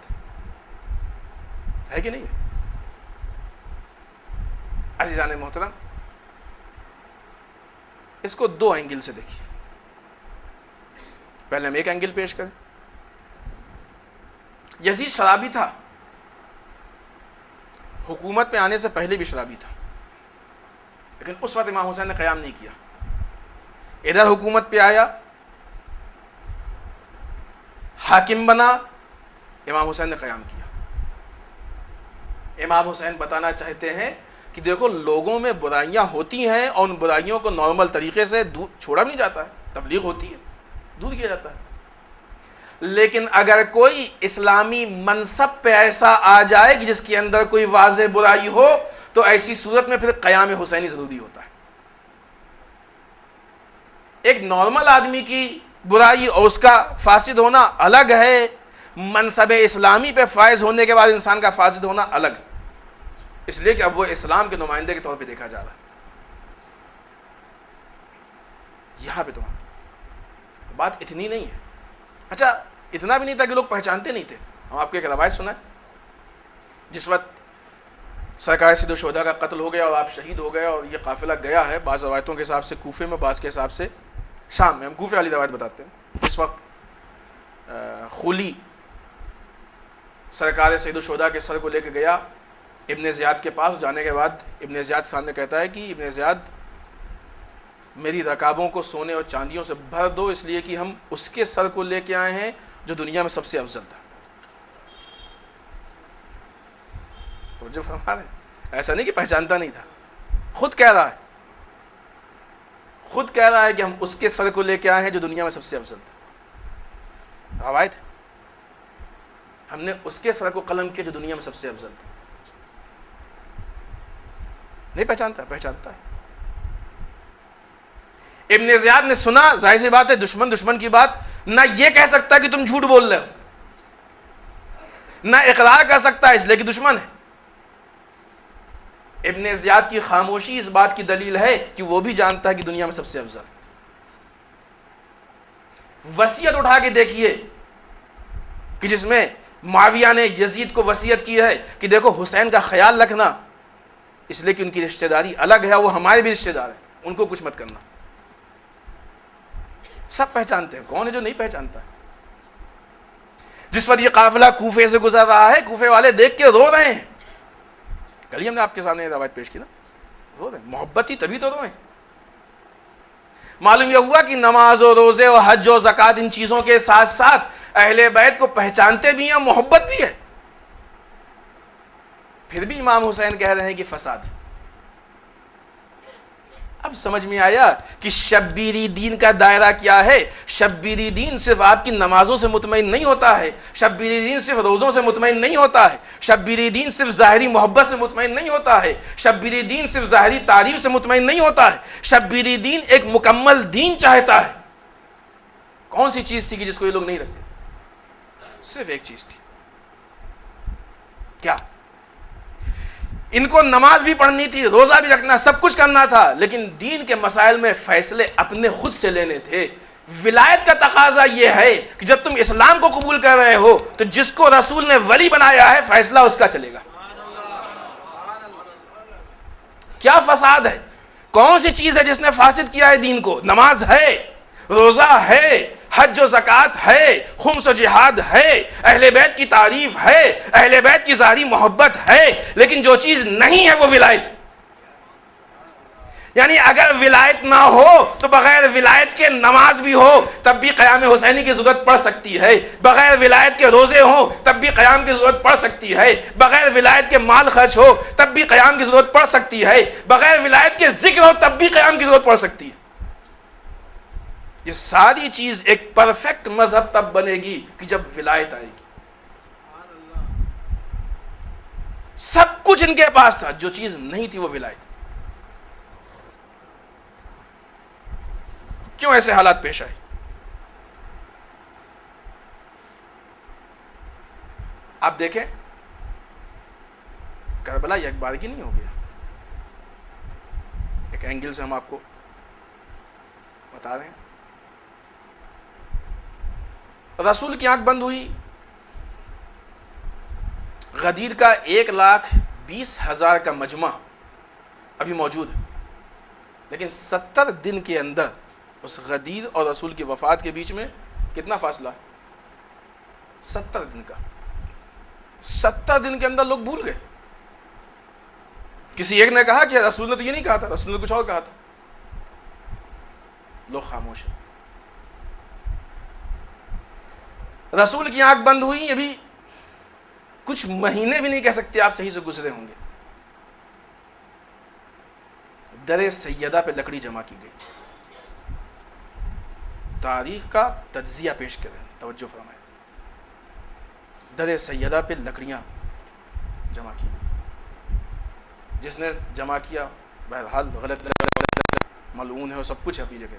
ہے کہ نہیں ہے؟ عزیزان محترم، اس کو دو اینگل سے دیکھیے. پہلے ہم ایک اینگل پیش کریں. یزید شرابی تھا، حکومت میں آنے سے پہلے بھی شرابی تھا، لیکن اس وقت امام حسین نے قیام نہیں کیا. ادھر حکومت پہ آیا، حاکم بنا، امام حسین نے قیام کیا. امام حسین بتانا چاہتے ہیں کہ دیکھو لوگوں میں برائیاں ہوتی ہیں اور ان برائیوں کو نارمل طریقے سے چھوڑا بھی نہیں جاتا ہے، تبلیغ ہوتی ہے، دور کیا جاتا ہے. لیکن اگر کوئی اسلامی منصب پہ ایسا آ جائے کہ جس کے اندر کوئی واضح برائی ہو تو ایسی صورت میں پھر قیام حسینی ضروری ہوتا ہے. ایک نارمل آدمی کی برائی اور اس کا فاسد ہونا الگ ہے، منصب اسلامی پہ فائز ہونے کے بعد انسان کا فاسد ہونا الگ، اس لیے کہ اب وہ اسلام کے نمائندے کے طور پہ دیکھا جا رہا ہے. یہاں پہ تو بات اتنی نہیں ہے. اچھا اتنا بھی نہیں تھا کہ لوگ پہچانتے نہیں تھے. ہم آپ کو ایک روایت سنائیں. جس وقت سرکار سید الشہداء کا قتل ہو گیا اور آپ شہید ہو گئے اور یہ قافلہ گیا ہے، بعض روایتوں کے حساب سے کوفے میں، بعض کے حساب سے شام میں، ہم کوفے والی روایت بتاتے ہیں. اس وقت خولی سرکار سید الشہداء کے سر کو لے کے گیا ابن زیاد کے پاس. جانے کے بعد ابن زیاد سامنے کہتا ہے کہ ابن زیاد میری رکابوں کو سونے اور چاندیوں سے بھر دو، اس لیے کہ ہم اس کے سر کو لے کے آئے ہیں جو دنیا میں سب سے افضل تھا. تو جو فرما رہے ہیں ایسا نہیں کہ پہچانتا نہیں تھا، خود کہہ رہا ہے، خود کہہ رہا ہے کہ ہم اس کے سر کو لے کے آئے ہیں جو دنیا میں سب سے افضل تھا. روایت ہے ہم نے اس کے سر کو قلم کیا جو دنیا میں سب سے افضل تھا. نہیں پہچانتا؟ پہچانتا ہے. ابن زیاد نے سنا، ظاہر سی بات ہے دشمن کی بات نہ یہ کہہ سکتا کہ تم جھوٹ بول رہے ہو، نہ اقرار کر سکتا ہے اس لیے کہ دشمن ہے. ابن زیاد کی خاموشی اس بات کی دلیل ہے کہ وہ بھی جانتا ہے کہ دنیا میں سب سے افضل. وصیت اٹھا کے دیکھیے کہ جس میں معاویہ نے یزید کو وصیت کی ہے کہ دیکھو حسین کا خیال رکھنا، اس لیے کہ ان کی رشتہ داری الگ ہے، وہ ہمارے بھی رشتہ دار ہیں، ان کو کچھ مت کرنا. سب پہچانتے ہیں، کون ہے جو نہیں پہچانتا؟ جس وقت یہ قافلہ کوفے سے گزر رہا ہے، کوفے والے دیکھ کے رو رہے ہیں. کل ہی ہم نے آپ کے سامنے یہ روایت پیش کی نا، رو رہے ہیں. محبت ہی تبھی تو رو رہے ہیں. معلوم یہ ہوا کہ نماز و روزے و حج و زکوٰۃ ان چیزوں کے ساتھ ساتھ اہل بیت کو پہچانتے بھی ہیں، محبت بھی ہے. پھر بھی امام حسین کہہ رہے ہیں کہ فساد ہے. اب سمجھ میں آیا کہ شبیری دین کا دائرہ کیا ہے. شبیری دین صرف آپ کی نمازوں سے مطمئن نہیں ہوتا ہے، شبیری دین صرف روزوں سے مطمئن نہیں ہوتا ہے، شبیری دین صرف ظاہری محبت سے مطمئن نہیں ہوتا ہے، شبیری دین صرف ظاہری تعریف سے مطمئن نہیں ہوتا ہے. شبیری دین ایک مکمل دین چاہتا ہے. کون سی چیز تھی کہ جس کو یہ لوگ نہیں رکھتے؟ صرف ایک چیز تھی. کیا؟ ان کو نماز بھی پڑھنی تھی، روزہ بھی رکھنا، سب کچھ کرنا تھا، لیکن دین کے مسائل میں فیصلے اپنے خود سے لینے تھے. ولایت کا تقاضا یہ ہے کہ جب تم اسلام کو قبول کر رہے ہو تو جس کو رسول نے ولی بنایا ہے فیصلہ اس کا چلے گا. کیا فساد ہے؟ کون سی چیز ہے جس نے فاسد کیا ہے دین کو؟ نماز ہے، روزہ ہے، حج و زکوٰۃ ہے، خمس و جہاد ہے، اہل بیت کی تعریف ہے، اہل بیت کی ظاہری محبت ہے، لیکن جو چیز نہیں ہے وہ ولایت. یعنی اگر ولایت نہ ہو تو بغیر ولایت کے نماز بھی ہو تب بھی قیام حسینی کی ضرورت پڑ سکتی ہے، بغیر ولایت کے روزے ہوں تب بھی قیام کی ضرورت پڑ سکتی ہے، بغیر ولایت کے مال خرچ ہو تب بھی قیام کی ضرورت پڑ سکتی ہے، بغیر ولایت کے ذکر ہو تب بھی قیام کی ضرورت پڑ سکتی ہے. یہ ساری چیز ایک پرفیکٹ مذہب تب بنے گی کہ جب ولایت آئے گی. سب کچھ ان کے پاس تھا، جو چیز نہیں تھی وہ ولایت. کیوں ایسے حالات پیش آئے؟ آپ دیکھیں کربلا ایک بار کی نہیں ہو گیا. ایک اینگل سے ہم آپ کو بتا رہے ہیں. رسول کی آنکھ بند ہوئی، غدیر کا 1,20,000 کا مجمع ابھی موجود ہے، لیکن 70 دن کے اندر اس غدیر اور رسول کی وفات کے بیچ میں کتنا فاصلہ ہے؟ 70 دن کا۔ 70 دن کے اندر لوگ بھول گئے۔ کسی ایک نے کہا کہ رسول نے تو یہ نہیں کہا تھا، رسول نے کچھ اور کہا تھا، لوگ خاموش ہیں۔ رسول کی آنکھ بند ہوئی، ابھی کچھ مہینے بھی نہیں کہہ سکتے آپ صحیح سے گزرے ہوں گے، در سیدہ پہ لکڑی جمع کی گئی۔ تاریخ کا تجزیہ پیش کریں، توجہ فرمائیں۔ در سیدہ پہ لکڑیاں جمع کی، جس نے جمع کیا بہرحال غلط ملعون ہے اور سب کچھ ہے اپنی جگہ۔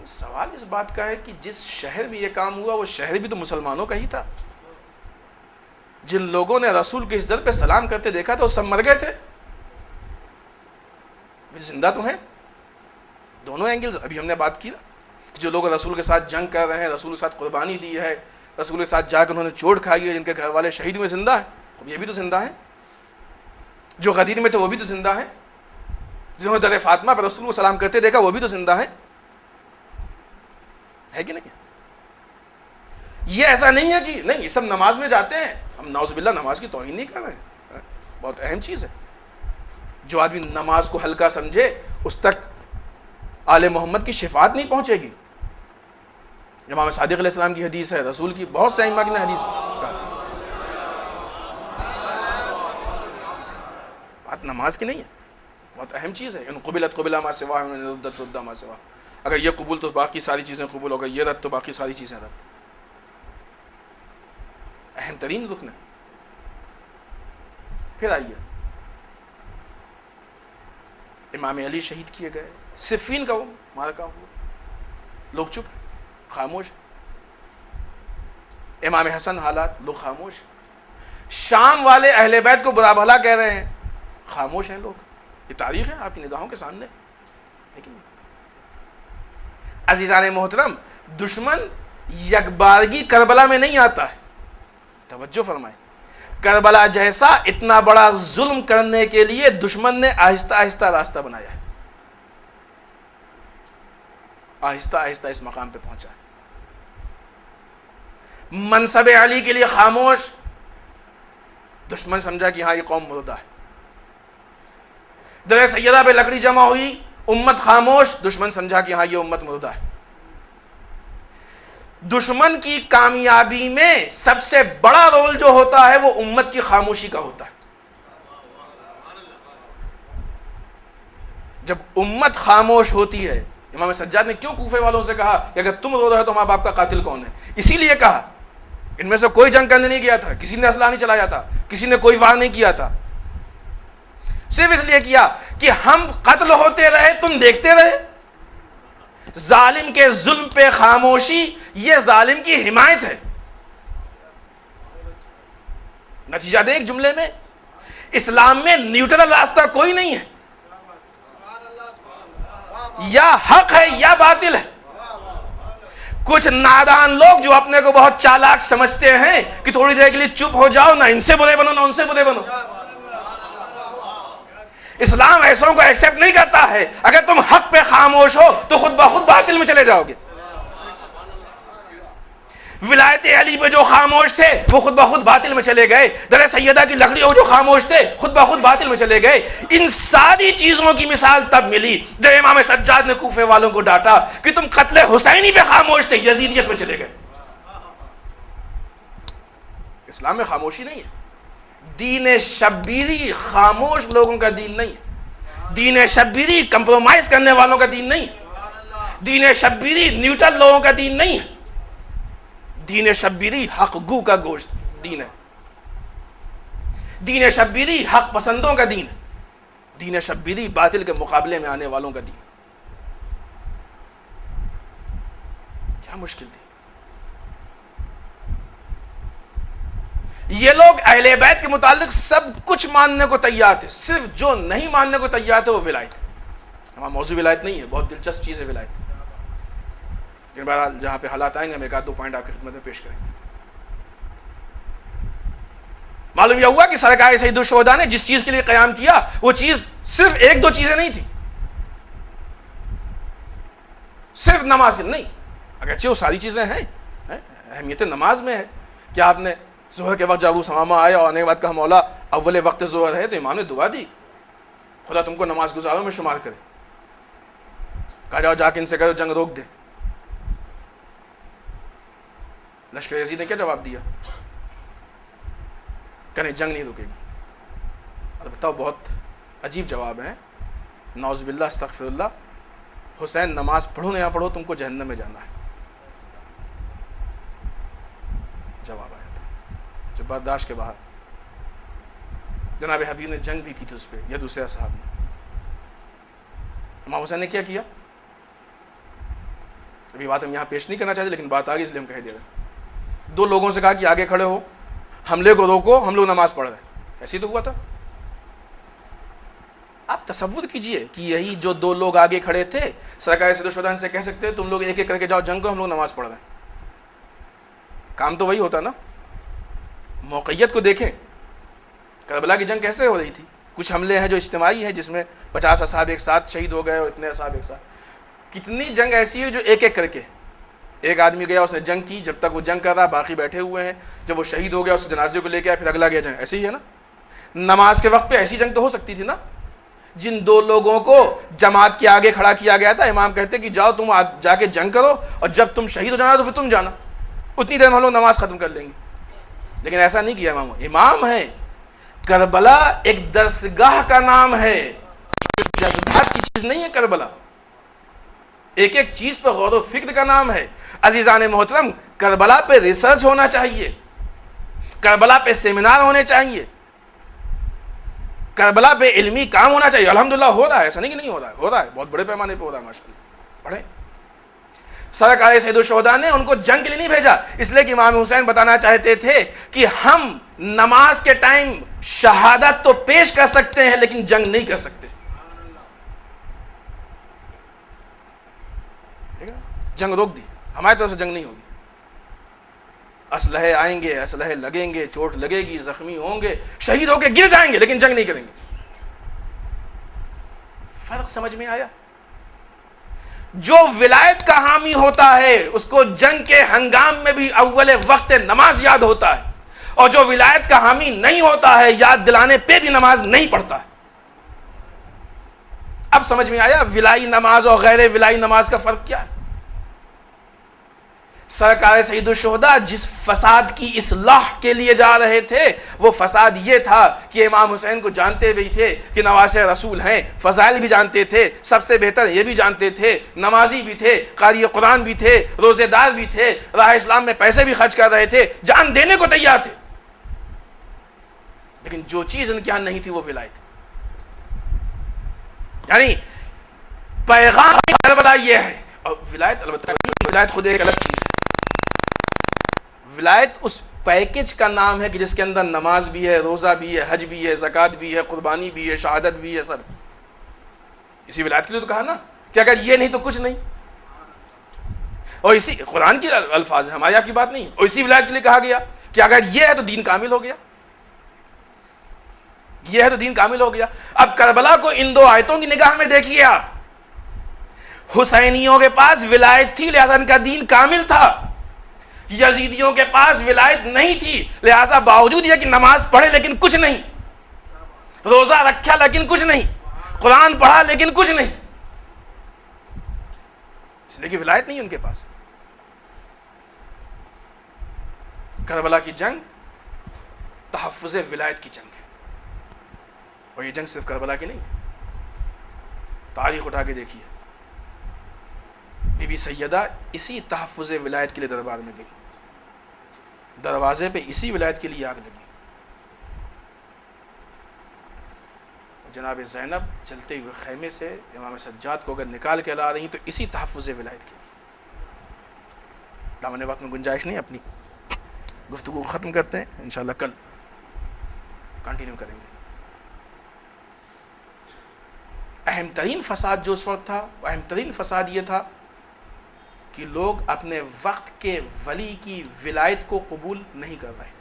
سوال اس بات کا ہے کہ جس شہر میں یہ کام ہوا وہ شہر بھی تو مسلمانوں کا ہی تھا۔ جن لوگوں نے رسول کے اس در پہ سلام کرتے دیکھا تھا وہ سب مر گئے تھے، زندہ تو ہیں۔ دونوں اینگلز ابھی ہم نے بات کی نا، جو لوگ رسول کے ساتھ جنگ کر رہے ہیں، رسول کے ساتھ قربانی دی ہے، رسول کے ساتھ جا کر انہوں نے چوٹ کھائی ہے، جن کے گھر والے شہید ہوئے زندہ ہیں، یہ بھی تو زندہ ہیں۔ جو غدیر میں تھے وہ بھی تو زندہ ہیں، جنہوں نے در فاطمہ پر رسول کو سلام کرتے دیکھا وہ بھی تو زندہ ہیں، ہے کہ نہیں؟ یہ ایسا نہیں ہے کہ نہیں یہ سب نماز میں جاتے ہیں، ہم نعوذ باللہ نماز کی توہین نہیں کر رہے ہیں، بہت اہم چیز ہے۔ جو آدمی نماز کو ہلکا سمجھے اس تک آل محمد کی شفاعت نہیں پہنچے گی۔ امام صادق علیہ السلام کی حدیث ہے، رسول کی بہت سے ائمہ نے حدیث کہا، بات نماز کی نہیں ہے، بہت اہم چیز ہے۔ ان قبلت قبل ما سوا، ان ردت رد ما سوا، اگر یہ قبول تو باقی ساری چیزیں قبول ہوگا، یہ رد تو باقی ساری چیزیں رد، اہم ترین رکن ہے۔ پھر آئیے امام علی شہید کیے گئے، صفین کا وہ معرکہ ہوا، لوگ چپ خاموش۔ امام حسن حالات، لوگ خاموش۔ شام والے اہل بیت کو برا بھلا کہہ رہے ہیں، خاموش ہیں لوگ۔ یہ تاریخ ہے آپ کی نگاہوں کے سامنے، لیکن عزیزان محترم، دشمن یکبارگی کربلا میں نہیں آتا ہے، توجہ فرمائیں۔ کربلا جیسا اتنا بڑا ظلم کرنے کے لیے دشمن نے آہستہ آہستہ راستہ بنایا ہے، آہستہ آہستہ اس مقام پہ پہنچا ہے۔ منصب علی کے لیے خاموش، دشمن سمجھا کہ ہاں یہ قوم مردہ ہے۔ در سیدہ پہ لکڑی جمع ہوئی، امت خاموش، دشمن سمجھا کہ ہاں یہ امت مردہ ہے۔ دشمن کی کامیابی میں سب سے بڑا رول جو ہوتا ہے وہ امت کی خاموشی کا ہوتا ہے۔ جب امت خاموش ہوتی ہے، امام سجاد نے کیوں کوفے والوں سے کہا کہ اگر تم رو رہے ہو تو ماں باپ کا قاتل کون ہے؟ اسی لیے کہا، ان میں سے کوئی جنگ کرنے نہیں گیا تھا، کسی نے اسلحہ نہیں چلایا تھا، کسی نے کوئی وار نہیں کیا تھا، صرف اس لیے کیا کہ ہم قتل ہوتے رہے، تم دیکھتے رہے۔ ظالم کے ظلم پہ خاموشی یہ ظالم کی حمایت ہے۔ نتیجہ دے ایک جملے میں، اسلام میں نیوٹرل راستہ کوئی نہیں ہے، یا حق ہے یا باطل ہے۔ کچھ نادان لوگ جو اپنے کو بہت چالاک سمجھتے ہیں کہ تھوڑی دیر کے لیے چپ ہو جاؤ، نہ ان سے برے بنو نہ ان سے برے بنو۔ اسلام ایسوں کو ایکسیپٹ نہیں کرتا ہے۔ اگر تم حق پہ خاموش ہو تو خود بخود باطل میں چلے جاؤ گے۔ ولایت علی پہ جو خاموش تھے وہ خود بخود باطل میں چلے گئے، در سیدہ کی لکڑی ہو جو خاموش تھے خود بخود باطل میں چلے گئے۔ ان ساری چیزوں کی مثال تب ملی جب امام سجاد نے کوفے والوں کو ڈانٹا کہ تم قتل حسینی پہ خاموش تھے، یزیدیت میں چلے گئے۔ اسلام میں خاموشی نہیں ہے۔ دین شبیری خاموش لوگوں کا دین نہیں ہے۔ دین شبیری کمپرومائز کرنے والوں کا دین نہیں ہے۔ دین شبیری نیوٹرل لوگوں کا دین نہیں ہے۔ دین شبیری حق گو کا گوشت دین ہے۔ دین شبیری حق پسندوں کا دین ہے۔ دین شبیری باطل کے مقابلے میں آنے والوں کا دین۔ کیا مشکل تھی؟ یہ لوگ اہل بیت کے متعلق سب کچھ ماننے کو تیار تھے، صرف جو نہیں ماننے کو تیار تھے وہ ولایت۔ ہمارا موضوع ولایت نہیں ہے، بہت دلچسپ چیز ہے ولایت، لیکن بہرحال جہاں پہ حالات آئیں گے ہم ایک آدھ دو پوائنٹ آپ کی خدمت میں پیش کریں گے۔ معلوم یہ ہوا کہ سرکار سید الشہداء نے جس چیز کے لیے قیام کیا وہ چیز صرف ایک دو چیزیں نہیں تھی، صرف نماز نہیں، اگرچہ وہ ساری چیزیں ہیں، اہمیت نماز میں ہے کہ آپ نے ظہر کے وقت جب ابو ثمامہ آیا اور آنے کے بعد کہا مولا اول وقت ظہر ہے، تو امام نے دعا دی خدا تم کو نماز گزاروں میں شمار کرے، کہا جاؤ جا کے ان سے کہو جنگ روک دے۔ لشکر یزید نے کیا جواب دیا؟ کہنے جنگ نہیں رکے گی۔ اور بتاؤ بہت عجیب جواب ہے، نعوذ باللہ استغفر اللہ، حسین نماز پڑھو یا پڑھو تم کو جہنم میں جانا ہے، جواب آیا تھا جو برداشت کے باہر۔ جناب حبیب نے جنگ دی تھی اس پہ یا دوسرے اصحاب نے، امام حسین نے کیا کیا؟ ابھی بات ہم یہاں پیش نہیں کرنا چاہتے لیکن بات آگے اس لیے ہم کہہ دے رہے ہیں۔ دو لوگوں سے کہا کہ آگے کھڑے ہو، حملے کو روکو، ہم لوگ نماز پڑھ رہے ہیں، ایسے ہی تو ہوا تھا۔ آپ تصور کیجئے کہ یہی جو دو لوگ آگے کھڑے تھے سرکار سید الشہداء سے کہہ سکتے تم لوگ ایک ایک کر کے جاؤ جنگ کو، ہم لوگ نماز پڑھ رہے ہیں، کام تو وہی ہوتا نا۔ موقعیت کو دیکھیں، کربلا کی جنگ کیسے ہو رہی تھی؟ کچھ حملے ہیں جو اجتماعی ہیں جس میں 50 اصحاب ایک ساتھ شہید ہو گئے اور اتنے اصحاب ایک ساتھ، کتنی جنگ ایسی ہے جو ایک ایک کر کے، ایک آدمی گیا اس نے جنگ کی، جب تک وہ جنگ کر رہا باقی بیٹھے ہوئے ہیں، جب وہ شہید ہو گیا اس جنازے کو لے کے آیا، پھر اگلا گیا جنگ، ایسے ہی ہے نا۔ نماز کے وقت پہ ایسی جنگ تو ہو سکتی تھی نا، جن دو لوگوں کو جماعت کے آگے کھڑا کیا گیا تھا، امام کہتے کہ جاؤ تم جا کے جنگ کرو اور جب تم شہید ہو جانا تو پھر تم جانا، اتنی دیر میں ہم لوگ نماز ختم کر لیں گے۔ لیکن ایسا نہیں کیا امام ہے۔ کربلا ایک درسگاہ کا نام ہے، جذبات کی چیز نہیں ہے کربلا، ایک ایک چیز پہ غور و فکر کا نام ہے۔ عزیزان محترم، کربلا پہ ریسرچ ہونا چاہیے، کربلا پہ سیمینار ہونے چاہیے، کربلا پہ علمی کام ہونا چاہیے۔ الحمدللہ ہو رہا ہے، ایسا نہیں کہ نہیں ہو رہا ہے، ہو رہا ہے، بہت بڑے پیمانے پہ ہو رہا ہے ماشاءاللہ۔ پڑھیں، سرکار سید الشہداء نے ان کو جنگ کے لیے نہیں بھیجا، اس لیے کہ امام حسین بتانا چاہتے تھے کہ ہم نماز کے ٹائم شہادت تو پیش کر سکتے ہیں لیکن جنگ نہیں کر سکتے۔ جنگ روک دی، ہماری طرف سے جنگ نہیں ہوگی، اسلحے آئیں گے، اسلحے لگیں گے، چوٹ لگے گی، زخمی ہوں گے، شہید ہو کے گر جائیں گے لیکن جنگ نہیں کریں گے۔ فرق سمجھ میں آیا؟ جو ولایت کا حامی ہوتا ہے اس کو جنگ کے ہنگام میں بھی اول وقت نماز یاد ہوتا ہے، اور جو ولایت کا حامی نہیں ہوتا ہے یاد دلانے پہ بھی نماز نہیں پڑھتا ہے۔ اب سمجھ میں آیا ولائی نماز اور غیر ولائی نماز کا فرق کیا ہے؟ سرکار سید الشہداء جس فساد کی اصلاح کے لیے جا رہے تھے وہ فساد یہ تھا کہ امام حسین کو جانتے بھی تھے کہ نواسہ رسول ہیں، فضائل بھی جانتے تھے، سب سے بہتر یہ بھی جانتے تھے، نمازی بھی تھے، قاری قرآن بھی تھے، روزے دار بھی تھے، راہ اسلام میں پیسے بھی خرچ کر رہے تھے، جان دینے کو تیار تھے، لیکن جو چیز ان کے یہاں نہیں تھی وہ ولایت تھی۔ یعنی پیغام کربلا یہ ہے، اور ولایت البتہ ولایت خود ایک الگ چیز ہے۔ ولایت اس پیکج کا نام ہے کہ جس کے اندر نماز بھی ہے، روزہ بھی ہے، حج بھی ہے، زکوٰۃ بھی ہے، قربانی بھی ہے، شہادت بھی ہے، سب اسی ولایت کے لیے تو کہا نا کہ اگر یہ نہیں تو کچھ نہیں، اور اسی قرآن کے الفاظ ہیں، ہمارے یہاں کی بات نہیں، اور اسی ولایت کے لیے کہا گیا کہ اگر یہ ہے تو دین کامل ہو گیا، یہ ہے تو دین کامل ہو گیا۔ اب کربلا کو ان دو آیتوں کی نگاہ میں دیکھیے آپ، حسینیوں کے پاس ولایت تھی لہذا ان کا دین کامل تھا، یزیدیوں کے پاس ولایت نہیں تھی لہذا باوجود یہ کہ نماز پڑھے لیکن کچھ نہیں، روزہ رکھا لیکن کچھ نہیں، قرآن پڑھا لیکن کچھ نہیں، اس لیے کہ ولایت نہیں ان کے پاس۔ کربلا کی جنگ تحفظ ولایت کی جنگ ہے، اور یہ جنگ صرف کربلا کی نہیں ہے، تاریخ اٹھا کے دیکھیے، بی بی سیدہ اسی تحفظ ولایت کے لیے دربار میں گئی، دروازے پہ اسی ولایت کے لیے آگ لگی، جناب زینب چلتے ہوئے خیمے سے امام سجاد کو اگر نکال کے لا رہی تو اسی تحفظ ولایت کے لیے۔ دامن وقت میں گنجائش نہیں، اپنی گفتگو ختم کرتے ہیں، انشاءاللہ کل کنٹینیو کریں گے۔ اہم ترین فساد جو اس وقت تھا، اہم ترین فساد یہ تھا کہ لوگ اپنے وقت کے ولی کی ولایت کو قبول نہیں کر رہے،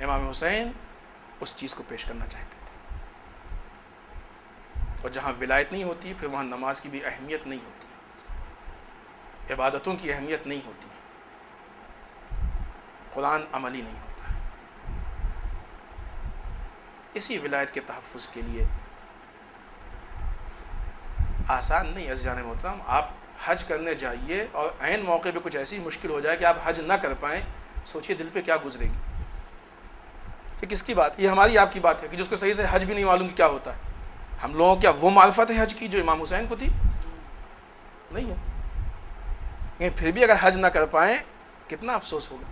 امام حسین اس چیز کو پیش کرنا چاہتے تھے. اور جہاں ولایت نہیں ہوتی پھر وہاں نماز کی بھی اہمیت نہیں ہوتی, عبادتوں کی اہمیت نہیں ہوتی, قرآن عملی نہیں ہوتا. اسی ولایت کے تحفظ کے لیے آسان نہیں عزیزان محترم, آپ حج کرنے جائیے اور عین موقع پہ کچھ ایسی مشکل ہو جائے کہ آپ حج نہ کر پائیں, سوچئے دل پہ کیا گزرے گی. یہ کس کی بات؟ یہ ہماری آپ کی بات ہے کہ جس کو صحیح سے حج بھی نہیں معلوم کہ کیا ہوتا ہے. ہم لوگوں کیا وہ معرفت ہے حج کی جو امام حسین کو تھی؟ نہیں ہے. لیکن پھر بھی اگر حج نہ کر پائیں کتنا افسوس ہوگا.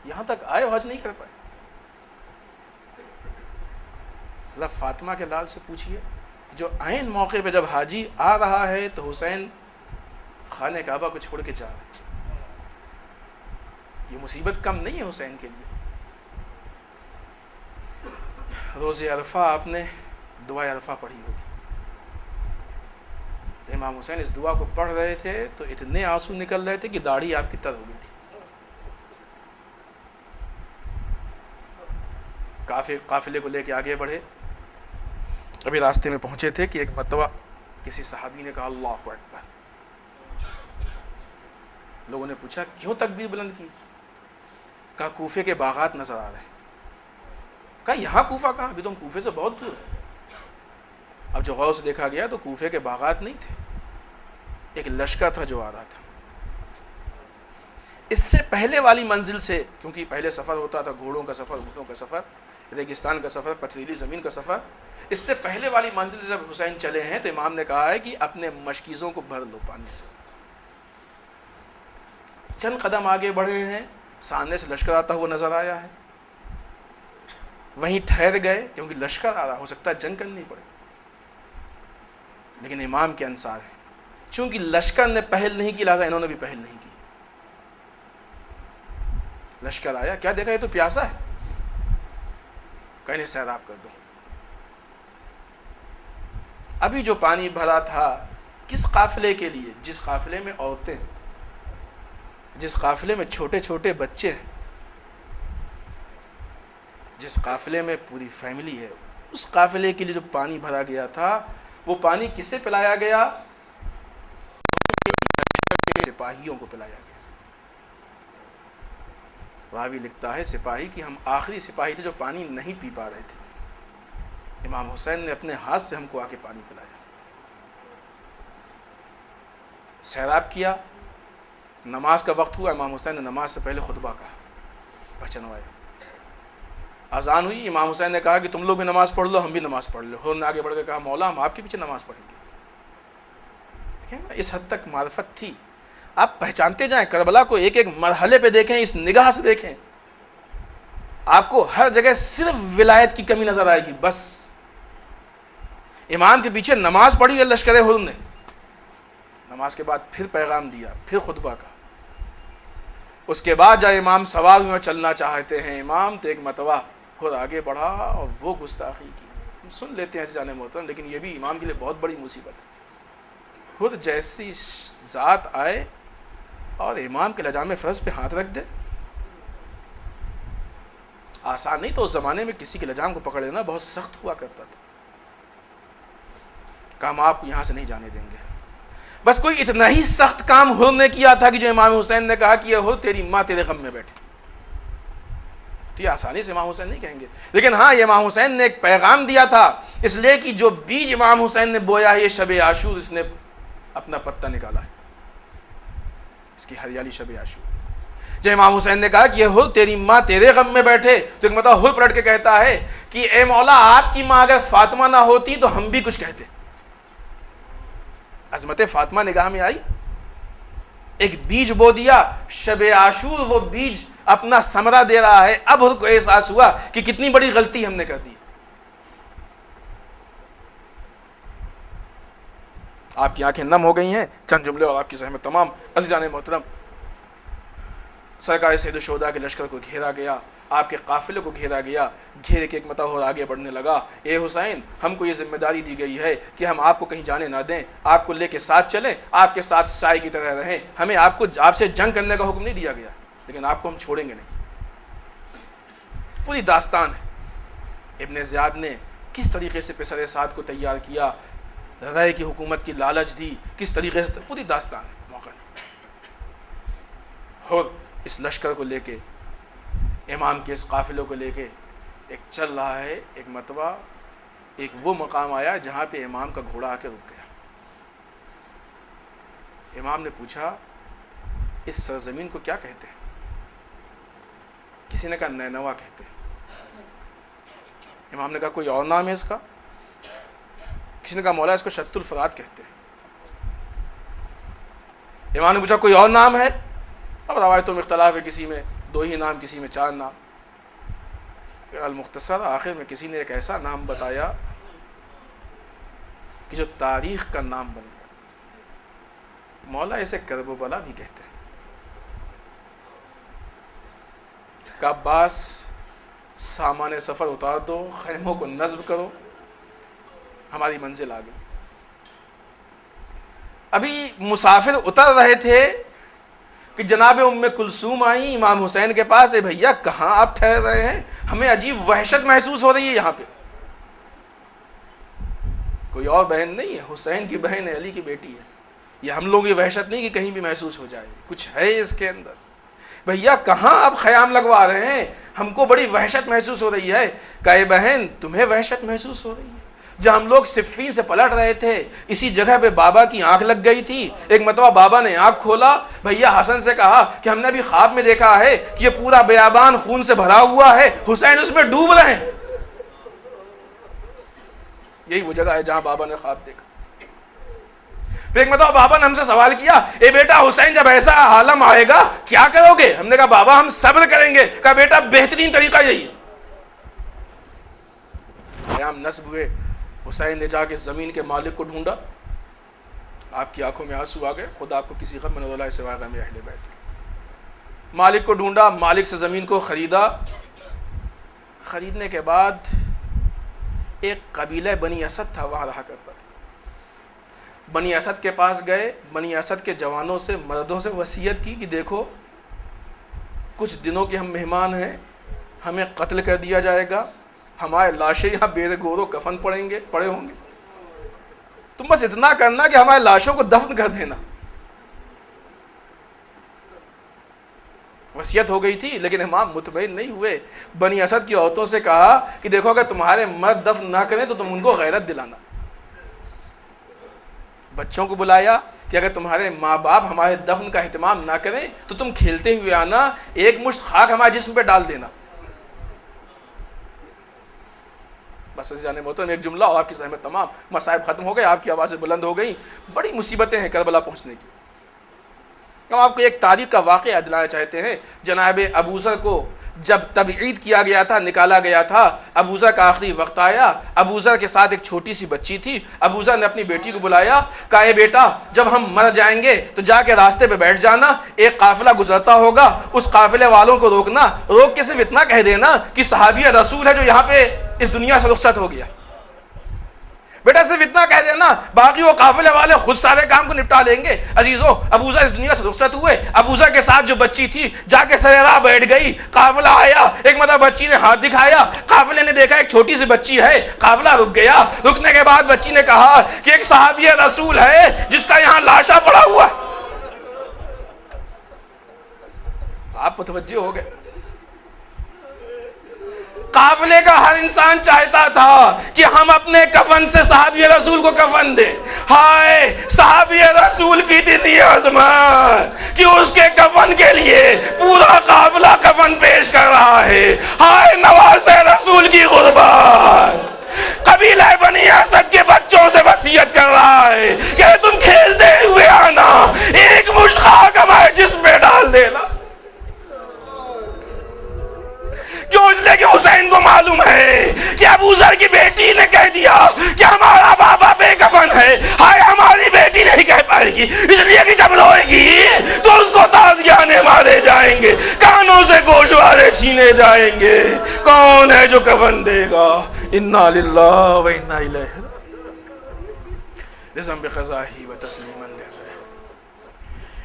یہاں تک آئے اور حج نہیں کر پائے. ذرا فاطمہ کے لال سے پوچھئے جو عین موقع پہ جب حاجی آ رہا ہے تو حسین خانہ کعبہ کو چھوڑ کے جا رہے ہیں. یہ مصیبت کم نہیں ہے حسین کے لیے. روز عرفہ آپ نے دعا عرفہ پڑھی ہوگی. امام حسین اس دعا کو پڑھ رہے تھے تو اتنے آنسو نکل رہے تھے کہ داڑھی آپ کی تر ہو گئی تھی. قافلے کو لے کے آگے بڑھے, ابھی راستے میں پہنچے تھے کہ ایک مرتبہ کسی صحابی نے کہا اللہ اکبر. لوگوں نے پوچھا کیوں تکبیر بلند کی؟ کہا کوفے کے باغات نظر آ رہے ہیں. کہا یہاں کوفہ کہاں؟ ابھی تو ہم کوفے سے بہت دور ہیں. اب جو غور سے دیکھا گیا تو کوفے کے باغات نہیں تھے, ایک لشکر تھا جو آ رہا تھا. اس سے پہلے والی منزل سے, کیونکہ پہلے سفر ہوتا تھا گھوڑوں کا سفر, اونٹوں کا سفر, ریگستان کا سفر, پتھریلی زمین کا سفر, اس سے پہلے والی منزل سے جب حسین چلے ہیں تو امام نے کہا ہے کہ اپنے مشکیزوں کو بھر لو پانی سے. چند قدم آگے بڑھے ہیں, سامنے سے لشکر آتا ہوا نظر آیا ہے, وہیں ٹھہر گئے کیونکہ لشکر آ رہا, ہو سکتا ہے جنگ کرنی پڑے. لیکن امام کے انصار ہے, چونکہ لشکر نے پہل نہیں کی لہذا انہوں نے بھی پہل نہیں کی. لشکر آیا, کیا دیکھا یہ تو پیاسا ہے, کہنے سیراب کر دو. ابھی جو پانی بھرا تھا کس قافلے کے لیے؟ جس قافلے میں عورتیں, جس قافلے میں چھوٹے چھوٹے بچے ہیں, جس قافلے میں پوری فیملی ہے, اس قافلے کے لیے جو پانی بھرا گیا تھا وہ پانی کسے پلایا گیا؟ سپاہیوں کو پلایا گیا. راوی لکھتا ہے سپاہی کہ ہم آخری سپاہی تھے جو پانی نہیں پی پا رہے تھے. امام حسین نے اپنے ہاتھ سے ہم کو آ کے پانی پلایا. سیراب کیا, نماز کا وقت ہوا, امام حسین نے نماز سے پہلے خطبہ کہا, پہچنوایا. اذان ہوئی, امام حسین نے کہا کہ تم لوگ بھی نماز پڑھ لو, ہم بھی نماز پڑھ لو. انہوں نے آگے بڑھ کے کہا مولا ہم آپ کے پیچھے نماز پڑھیں گے. دیکھیں نا اس حد تک معرفت تھی. آپ پہچانتے جائیں, کربلا کو ایک ایک مرحلے پہ دیکھیں, اس نگاہ سے دیکھیں, آپ کو ہر جگہ صرف ولایت کی کمی نظر آئے گی. بس امام کے پیچھے نماز پڑھی ہے لشکر حر نے, نماز کے بعد پھر پیغام دیا, پھر خطبہ کہا. اس کے بعد جب امام سوار ہوئے چلنا چاہتے ہیں امام تو ایک مرتبہ خود آگے بڑھا اور وہ گستاخی کی. ہم سن لیتے ہیں عزیزان محترم, لیکن یہ بھی امام کے لیے بہت بڑی مصیبت ہے. خود جیسی ذات آئے اور امام کے لجام فرض پہ ہاتھ رکھ دے, آسان نہیں. تو اس زمانے میں کسی کے لجام کو پکڑ لینا بہت سخت ہوا کرتا تھا. کہا ہم آپ کو یہاں سے نہیں جانے دیں گے. بس کوئی اتنا ہی سخت کام حر نے کیا تھا کہ جو امام حسین نے کہا کہ یہ حر تیری ماں تیرے غم میں بیٹھے. تو یہ آسانی سے امام حسین نہیں کہیں گے, لیکن ہاں یہ امام حسین نے ایک پیغام دیا تھا, اس لیے کہ جو بیج امام حسین نے بویا ہے یہ شب عاشور اس نے اپنا پتہ نکالا ہے, اس کی ہریالی شب عاشور. جب امام حسین نے کہا کہ یہ حر تیری ماں تیرے غم میں بیٹھے تو ایک مرتبہ حر پلٹ کے کہتا ہے کہ اے مولا آپ کی ماں اگر فاطمہ نہ ہوتی تو ہم بھی کچھ کہتے. عظمت فاطمہ نگاہ میں آئی, ایک بیج بو دیا, شب عاشور وہ بیج اپنا ثمرہ دے رہا ہے. اب حر کو احساس ہوا کہ کتنی بڑی غلطی ہم نے کر دی. آپ کی آنکھیں نم ہو گئی ہیں, چند جملے اور آپ کی ذہن میں تمام عزیزان محترم. سرکار سید الشہداء کے لشکر کو گھیرا گیا, آپ کے قافلے کو گھیرا گیا, گھیر کے ایک مرتبہ اور آگے بڑھنے لگا. اے حسین ہم کو یہ ذمہ داری دی گئی ہے کہ ہم آپ کو کہیں جانے نہ دیں, آپ کو لے کے ساتھ چلیں, آپ کے ساتھ سائے کی طرح رہیں. ہمیں آپ سے جنگ کرنے کا حکم نہیں دیا گیا, لیکن آپ کو ہم چھوڑیں گے نہیں. پوری داستان ہے ابن زیاد نے کس طریقے سے پسر سعد کو تیار کیا، رائے کی حکومت کی لالچ دی، کس طریقے سے، پوری داستان ہے، موقع نہیں۔ اور اس لشکر کو لے کے، امام کے اس قافلوں کو لے کے ایک چل رہا ہے، ایک مرتبہ ایک وہ مقام آیا جہاں پہ امام کا گھوڑا آ کے رک گیا۔ امام نے پوچھا اس سرزمین کو کیا کہتے ہیں؟ کسی نے کہا نینوا کہتے ہیں۔ امام نے کہا کوئی اور نام ہے اس کا؟ کسی نے کہا مولا اس کو شط الفرات کہتے ہیں۔ امام نے پوچھا کوئی اور نام ہے؟ اب روایتوں میں اختلاف ہے، کسی میں 2 ہی نام، کسی میں 4 نام۔ المختصر آخر میں کسی نے ایک ایسا نام بتایا کہ جو تاریخ کا نام بن گیا، مولا اسے کرب و بلا بھی کہتے ہیں۔ کہ عباس سامان سفر اتار دو، خیموں کو نصب کرو، ہماری منزل آ گئی۔ ابھی مسافر اتر رہے تھے کہ جناب ام کلثوم آئیں امام حسین کے پاس، اے بھیا کہاں آپ ٹھہر رہے ہیں؟ ہمیں عجیب وحشت محسوس ہو رہی ہے یہاں پہ۔ کوئی اور بہن نہیں ہے، حسین کی بہن ہے، علی کی بیٹی ہے۔ یہ ہم لوگوں کی وحشت نہیں کہ کہیں بھی محسوس ہو جائے، کچھ ہے اس کے اندر۔ بھیا کہاں آپ خیام لگوا رہے ہیں؟ ہم کو بڑی وحشت محسوس ہو رہی ہے۔ کہ اے بہن تمہیں وحشت محسوس ہو رہی ہے؟ جب ہم لوگ صفین سے پلٹ رہے تھے اسی جگہ پہ بابا کی آنکھ لگ گئی تھی، ایک مرتبہ بابا نے آنکھ کھولا، بھیا حسن سے کہا کہ ہم نے ابھی خواب میں دیکھا ہے کہ یہ پورا بیابان خون سے بھرا ہوا ہے، حسین اس میں ڈوب رہے ہیں۔ یہی وہ جگہ ہے جہاں بابا نے خواب دیکھا۔ پھر ایک مرتبہ بابا نے ہم سے سوال کیا، اے بیٹا حسین جب ایسا عالم آئے گا کیا کرو گے؟ ہم نے کہا بابا ہم صبر کریں گے۔ کہا بیٹا بہترین طریقہ یہی ہے۔ قیام نصب ہوئے، حسین نے جا کے زمین کے مالک کو ڈھونڈا، آپ کی آنکھوں میں آنسو آ گئے، خدا آپ کو کسی غم نہ ڈالے سوائے غم اہل بیت کے۔ مالک کو ڈھونڈا، مالک سے زمین کو خریدا۔ خریدنے کے بعد ایک قبیلہ بنی اسد تھا وہاں رہا کرتا تھا۔ بنی اسد کے پاس گئے، بنی اسد کے جوانوں سے مردوں سے وصیت کی کہ دیکھو کچھ دنوں کے ہم مہمان ہیں، ہمیں قتل کر دیا جائے گا، ہمارے لاشیں یہاں بے گور و کفن پڑے ہوں گے، تم بس اتنا کرنا کہ ہمارے لاشوں کو دفن کر دینا۔ وصیت ہو گئی تھی لیکن امام مطمئن نہیں ہوئے۔ بنی اسد کی عورتوں سے کہا کہ دیکھو اگر تمہارے مرد دفن نہ کریں تو تم ان کو غیرت دلانا۔ بچوں کو بلایا کہ اگر تمہارے ماں باپ ہمارے دفن کا اہتمام نہ کریں تو تم کھیلتے ہوئے آنا، ایک مشت خاک ہمارے جسم پہ ڈال دینا۔ بس جانے محترم ایک جملہ اور آپ کی زحمت تمام، مصائب ختم ہو گئے، آپ کی آوازیں بلند ہو گئی۔ بڑی مصیبتیں ہیں کربلا پہنچنے کی۔ ہم آپ کو ایک تاریخ کا واقعہ دلانا چاہتے ہیں۔ جناب ابوذر کو جب تبعید کیا گیا تھا، نکالا گیا تھا، ابوذر کا آخری وقت آیا، ابوذر کے ساتھ ایک چھوٹی سی بچی تھی۔ ابوذر نے اپنی بیٹی کو بلایا، کہا اے بیٹا جب ہم مر جائیں گے تو جا کے راستے پہ بیٹھ جانا، ایک قافلہ گزرتا ہوگا، اس قافلے والوں کو روکنا، روک کے صرف اتنا کہہ دینا کہ صحابی رسول ہے جو یہاں پہ اس دنیا سے رخصت ہو گیا۔ بیٹا صرف اتنا کہہ دینا، باقی وہ قافلے والے خود سارے کام کو نپٹا لیں گے۔ عزیزو ابوذر اس دنیا سے رخصت ہوئے، ابوذر کے ساتھ جو بچی تھی جا کے سر راہ بیٹھ گئی۔ قافلہ آیا، ایک مرتبہ بچی نے ہاتھ دکھایا، قافلے نے دیکھا ایک چھوٹی سی بچی ہے، قافلہ رک گیا۔ رکنے کے بعد بچی نے کہا کہ ایک صحابی رسول ہے جس کا یہاں لاشا پڑا ہوا ہے۔ آپ متوجہ ہو گئے؟ قافلے کا ہر انسان چاہتا تھا کہ ہم اپنے کفن سے صحابی رسول کو کفن دیں۔ ہائے صحابی رسول کی اتنی عظمت کہ اس کے کفن کے لیے پورا قافلہ کفن پیش کر رہا ہے۔ ہائے نواز رسول کی غربت، قبیلہ بنی اسد کے بچوں سے وصیت کر رہا ہے کہ تم کھیلتے ہوئے آنا، ایک مشت خاک ہمارے جسم میں ڈال دینا۔ کیوں؟ اس لیے کہ حسین کو معلوم ہے کہ ابوذر کی بیٹی نے کہہ دیا کہ ہمارا بابا بے کفن ہے، ہائے ہماری بیٹی نہیں کہہ پائے گی، اس لیے کہ جب روئے گی تو اس کو تازیانے مارے جائیں گے، کانوں سے گوشوارے چھینے جائیں گے۔ کون ہے جو کفن دے گا؟ انا للہ و انا الیہ رضا بقضائہ و تسلیما لامرہ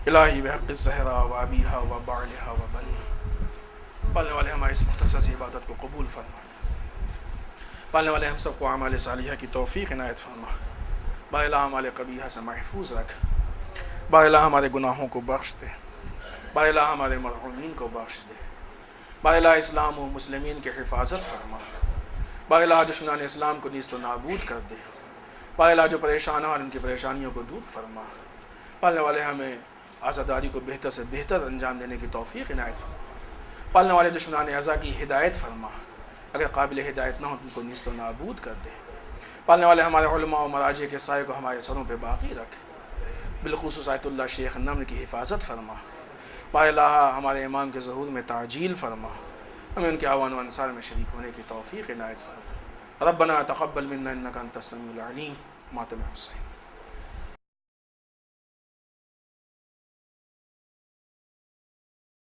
الہی بحق الزہرا و ابیہا و بعلہا و بنیہا پالنے والے ہماری اس مختصر سی عبادت کو قبول فرما، پالنے والے ہم سب کو اعمال صالحہ کی توفیق عنایت فرما، بار الہ ہمارے قبیحہ سے محفوظ رکھ، بار الہ ہمارے گناہوں کو بخش دے، بار الہ ہمارے مرحومین کو بخش دے، بار الہ اسلام و مسلمین کی حفاظت فرما، بار الہ دشمنان اسلام کو نیست و نابود کر دے، بار الہ جو پریشان ہیں ان کی پریشانیوں کو دور فرما، پالنے والے ہمیں عزاداری کو بہتر سے بہتر انجام دینے کی توفیق عنایت فرما، پالنے والے دشمنان اعضاء کی ہدایت فرما، اگر قابل ہدایت نہ ہو ان کو نیست و نابود کر دے، پالنے والے ہمارے علماء و مراجع کے سائے کو ہمارے سروں پہ باقی رکھ، بالخصوص آیت اللہ شیخ نمر کی حفاظت فرما، بار الہ ہمارے امام کے ظہور میں تعجیل فرما، ہمیں ان کے اعوان و انصار میں شریک ہونے کی توفیق عنایت فرما، ربنا تقبل منا انک انت السمیع العلیم، ماتم حسین۔